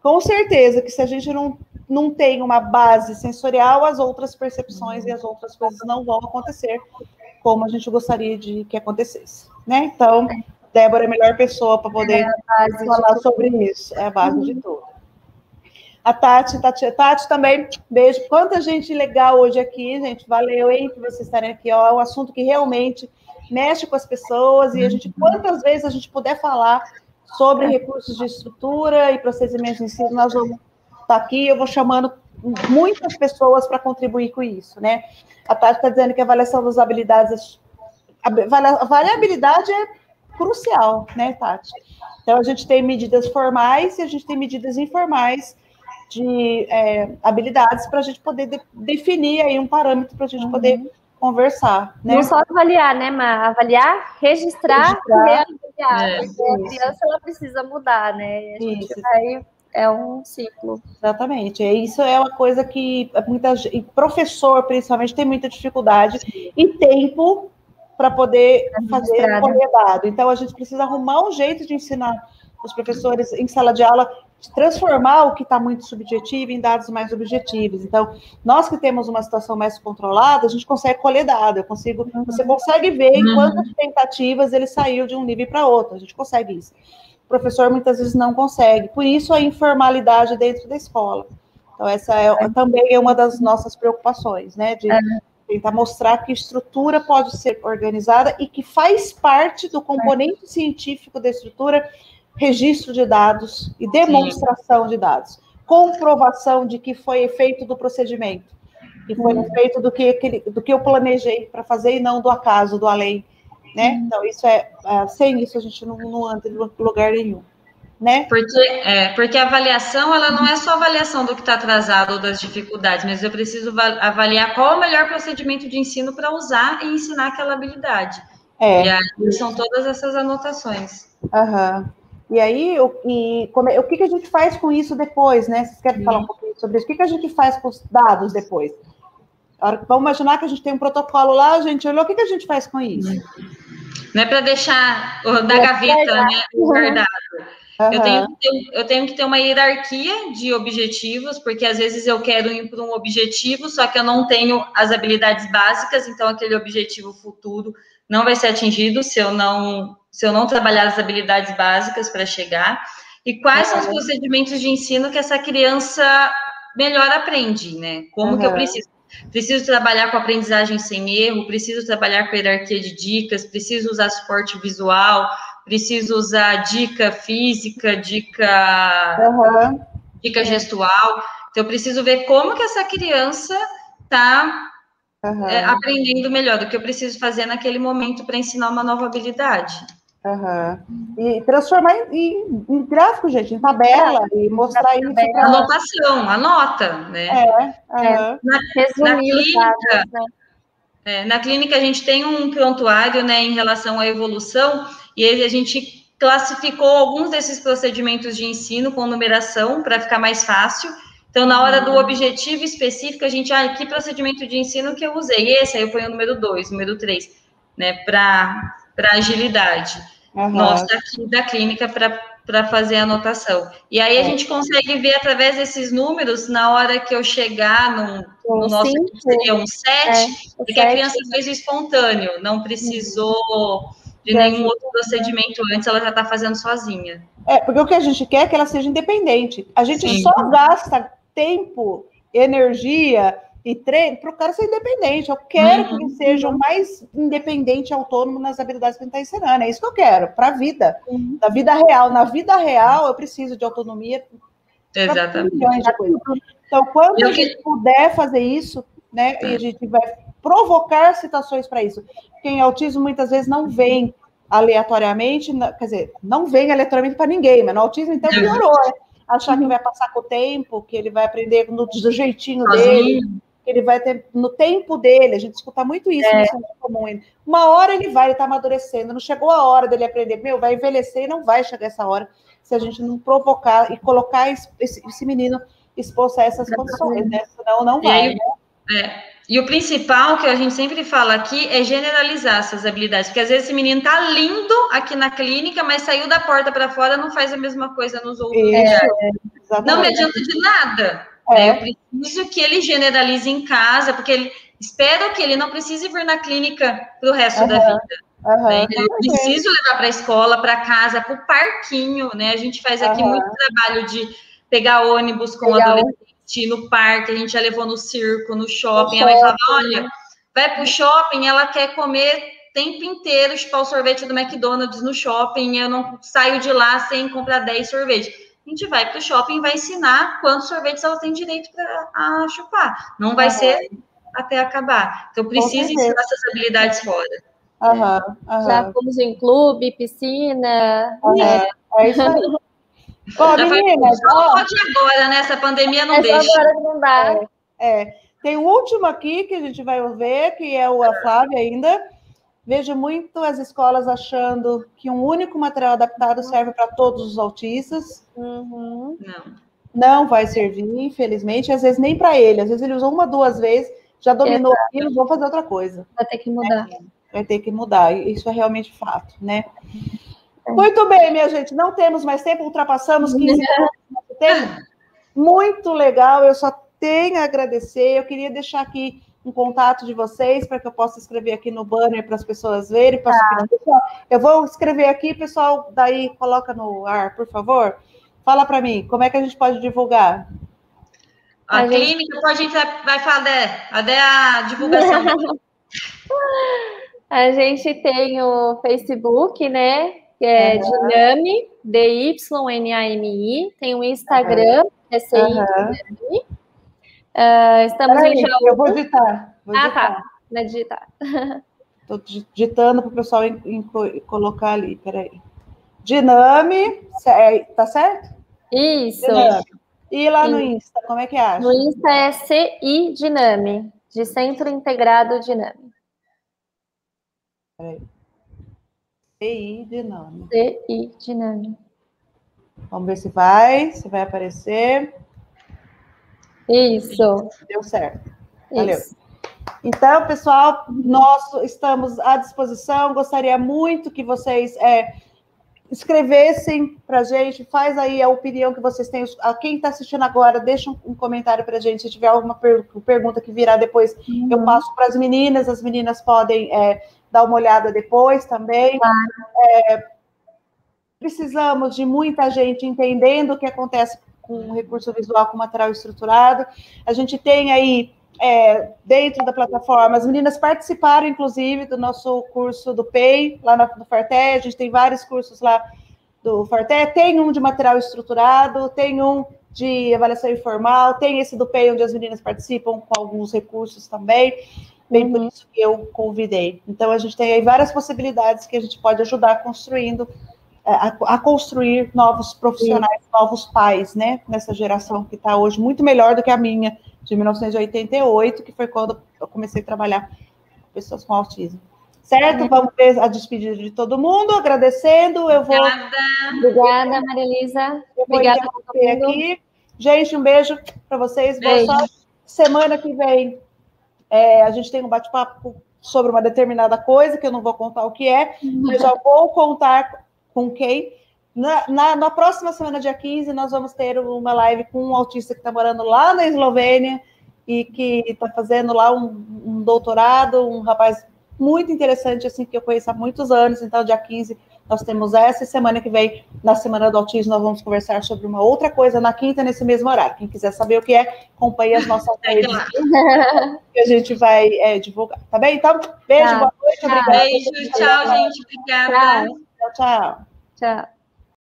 Com certeza que se a gente não tem uma base sensorial, as outras percepções e as outras coisas não vão acontecer como a gente gostaria de que acontecesse, né? Então, Débora é a melhor pessoa para poder falar sobre isso. É a base de tudo. A Tati também, beijo. Quanta gente legal hoje aqui, gente. Valeu, hein, por vocês estarem aqui. Ó, é um assunto que realmente mexe com as pessoas, e a gente, quantas vezes a gente puder falar sobre recursos de estrutura e procedimentos de ensino, nós vamos estar aqui. Eu vou chamando muitas pessoas para contribuir com isso, né? A Tati está dizendo que a avaliação das habilidades, a variabilidade é crucial, né, Tati? Então, a gente tem medidas formais e a gente tem medidas informais de habilidades para a gente poder definir aí um parâmetro para a gente poder conversar, né? Não só avaliar, né, Má? Avaliar, registrar e reavaliar. Porque a criança, ela precisa mudar, né? É um ciclo. Exatamente. Isso é uma coisa que professor, principalmente, tem muita dificuldade e tempo para poder fazer correr dado. Então, a gente precisa arrumar um jeito de ensinar os professores em sala de aula, de transformar o que está muito subjetivo em dados mais objetivos. Então, nós que temos uma situação mais controlada, a gente consegue colher dado. Você consegue ver em quantas tentativas ele saiu de um nível para outro. A gente consegue isso. o professor muitas vezes não consegue. Por isso a informalidade dentro da escola. Então, essa também é uma das nossas preocupações, né? De tentar mostrar que estrutura pode ser organizada e que faz parte do componente científico da estrutura, registro de dados e demonstração de dados. Comprovação de que foi efeito do procedimento, que foi efeito do que eu planejei para fazer e não do acaso, do além, né? Então, isso sem isso a gente não anda em lugar nenhum, né? Porque a avaliação, ela não é só avaliação do que está atrasado ou das dificuldades, mas eu preciso avaliar qual é o melhor procedimento de ensino para usar e ensinar aquela habilidade. E aí são todas essas anotações. E aí, o que a gente faz com isso depois, né? Vocês querem falar um pouquinho sobre isso? O que a gente faz com os dados depois? Vamos imaginar que a gente tem um protocolo lá, a gente olhou, o que a gente faz com isso? Não é para deixar da gaveta, né, guardado. Eu tenho que ter uma hierarquia de objetivos, porque às vezes eu quero ir para um objetivo, só que eu não tenho as habilidades básicas, então aquele objetivo futuro não vai ser atingido se eu não trabalhar as habilidades básicas para chegar. E quais são os procedimentos de ensino que essa criança melhor aprende, né? Como que eu preciso? Preciso trabalhar com aprendizagem sem erro, preciso trabalhar com hierarquia de dicas, preciso usar suporte visual, preciso usar dica física, dica gestual. Então, eu preciso ver como que essa criança está aprendendo melhor, do que eu preciso fazer naquele momento para ensinar uma nova habilidade. E transformar em gráfico, gente, em tabela, e mostrar isso. Anotação, anota, né? Na clínica, a gente tem um prontuário, né, em relação à evolução, e a gente classificou alguns desses procedimentos de ensino com numeração, para ficar mais fácil. Então, na hora do objetivo específico, a gente, que procedimento de ensino que eu usei? Esse aí eu ponho o número 2, número 3, né, para agilidade. Nossa, aqui da clínica para fazer a anotação. E aí a gente consegue ver através desses números, na hora que eu chegar no nosso, que seria um 7, porque a criança fez o espontâneo, não precisou de nenhum outro procedimento antes, ela já está fazendo sozinha. Porque o que a gente quer é que ela seja independente. A gente só gasta tempo, energia e treino para o cara ser independente. Eu quero que ele seja o mais independente e autônomo nas habilidades que ele está ensinando. É isso que eu quero, para a vida. Na vida real. Na vida real, eu preciso de autonomia. Exatamente. Então, quando a gente puder fazer isso, né, e a gente vai provocar situações para isso. Porque em autismo, muitas vezes, não vem aleatoriamente, quer dizer, não vem aleatoriamente para ninguém, mas no autismo, então, piorou, né? Achar que vai passar com o tempo, que ele vai aprender do jeitinho dele, que ele vai ter no tempo dele. A gente escuta muito isso no senso comum. Uma hora ele está amadurecendo, não chegou a hora dele aprender, vai envelhecer e não vai chegar essa hora se a gente não provocar e colocar esse menino exposto a essas condições, né? Senão não vai, né? E o principal que a gente sempre fala aqui é generalizar essas habilidades, porque às vezes esse menino tá lindo aqui na clínica, mas saiu da porta para fora, não faz a mesma coisa nos outros lugares. Não me adianta de nada. Eu preciso que ele generalize em casa, porque espero que ele não precise vir na clínica para o resto da vida. Eu preciso levar para a escola, para casa, para o parquinho, né? A gente faz aqui muito trabalho de pegar ônibus com adolescente no parque, a gente já levou no circo, no shopping. A mãe falava, olha, vai pro shopping, ela quer comer o tempo inteiro, chupar o sorvete do McDonald's no shopping, eu não saio de lá sem comprar 10 sorvetes. A gente vai pro shopping e vai ensinar quantos sorvetes ela tem direito a chupar. Não vai ser até acabar. Então, precisa ensinar essas habilidades fora. Já fomos em clube, piscina. É isso aí. Bom, meninas, não pode agora, né? Essa pandemia não deixa. Agora não dá. Tem o último aqui que a gente vai ver, que é a Flávia ainda. Vejo muito as escolas achando que um único material adaptado serve para todos os autistas. Não vai servir, infelizmente. Às vezes nem para ele. Às vezes ele usou 1, 2 vezes, já dominou aquilo, vou fazer outra coisa. Vai ter que mudar. Vai ter que mudar. Isso é realmente fato, né? Muito bem, minha gente. Não temos mais tempo, ultrapassamos 15 minutos do tempo. Muito legal, eu só tenho a agradecer. Eu queria deixar aqui um contato de vocês para que eu possa escrever aqui no banner para as pessoas verem. Eu vou escrever aqui, pessoal, daí coloca no ar, por favor. Fala para mim, como é que a gente pode divulgar? A clínica, depois a gente vai falar até a divulgação. A gente tem o Facebook, né? Que é Dynami, DYNAMI. Tem o Instagram, SCI Dynami. Estamos em Jaú. Eu vou digitar. Tá. Vai digitar. Estou digitando para o pessoal colocar ali. Peraí. Dynami, tá certo? Isso. Dynami. E lá no Insta, como é que acha? No Insta é CI Dynami, de Centro Integrado Dynami. Peraí. CI Dynami. CI Dynami. Vamos ver se vai aparecer. Isso. Deu certo. Valeu. Isso. Então, pessoal, nós estamos à disposição. Gostaria muito que vocês escrevessem para a gente, faz aí a opinião que vocês têm. Quem está assistindo agora, deixa um comentário para a gente. Se tiver alguma pergunta que virá depois, eu passo para as meninas podem dar uma olhada depois também. Precisamos de muita gente entendendo o que acontece com o recurso visual, com material estruturado. A gente tem aí, dentro da plataforma, as meninas participaram, inclusive, do nosso curso do PEI, lá no Farté. A gente tem vários cursos lá do Farté. Tem um de material estruturado, tem um de avaliação informal, tem esse do PEI, onde as meninas participam com alguns recursos também. Bem por isso que eu convidei. Então, a gente tem aí várias possibilidades que a gente pode ajudar construindo, a construir novos profissionais, novos pais, né? Nessa geração que está hoje muito melhor do que a minha, de 1988, que foi quando eu comecei a trabalhar com pessoas com autismo. Certo? Vamos ver a despedida de todo mundo, agradecendo. Eu vou... Obrigada, Maria Elisa. Obrigada por ter aqui. Gente, um beijo para vocês. Boa sorte. Semana que vem, a gente tem um bate-papo sobre uma determinada coisa, que eu não vou contar o que é, mas já vou contar com quem. Na próxima semana, dia 15, nós vamos ter uma live com um autista que está morando lá na Eslovênia e que está fazendo lá um doutorado, um rapaz muito interessante, assim, que eu conheço há muitos anos. Então, dia 15, nós temos essa, e semana que vem, na Semana do Autismo, nós vamos conversar sobre uma outra coisa, na quinta, nesse mesmo horário. Quem quiser saber o que é, acompanhe as nossas redes que a gente vai divulgar. Tá bem? Então, beijo, boa noite, obrigada. Beijo, tchau, gente. Obrigada. Tchau.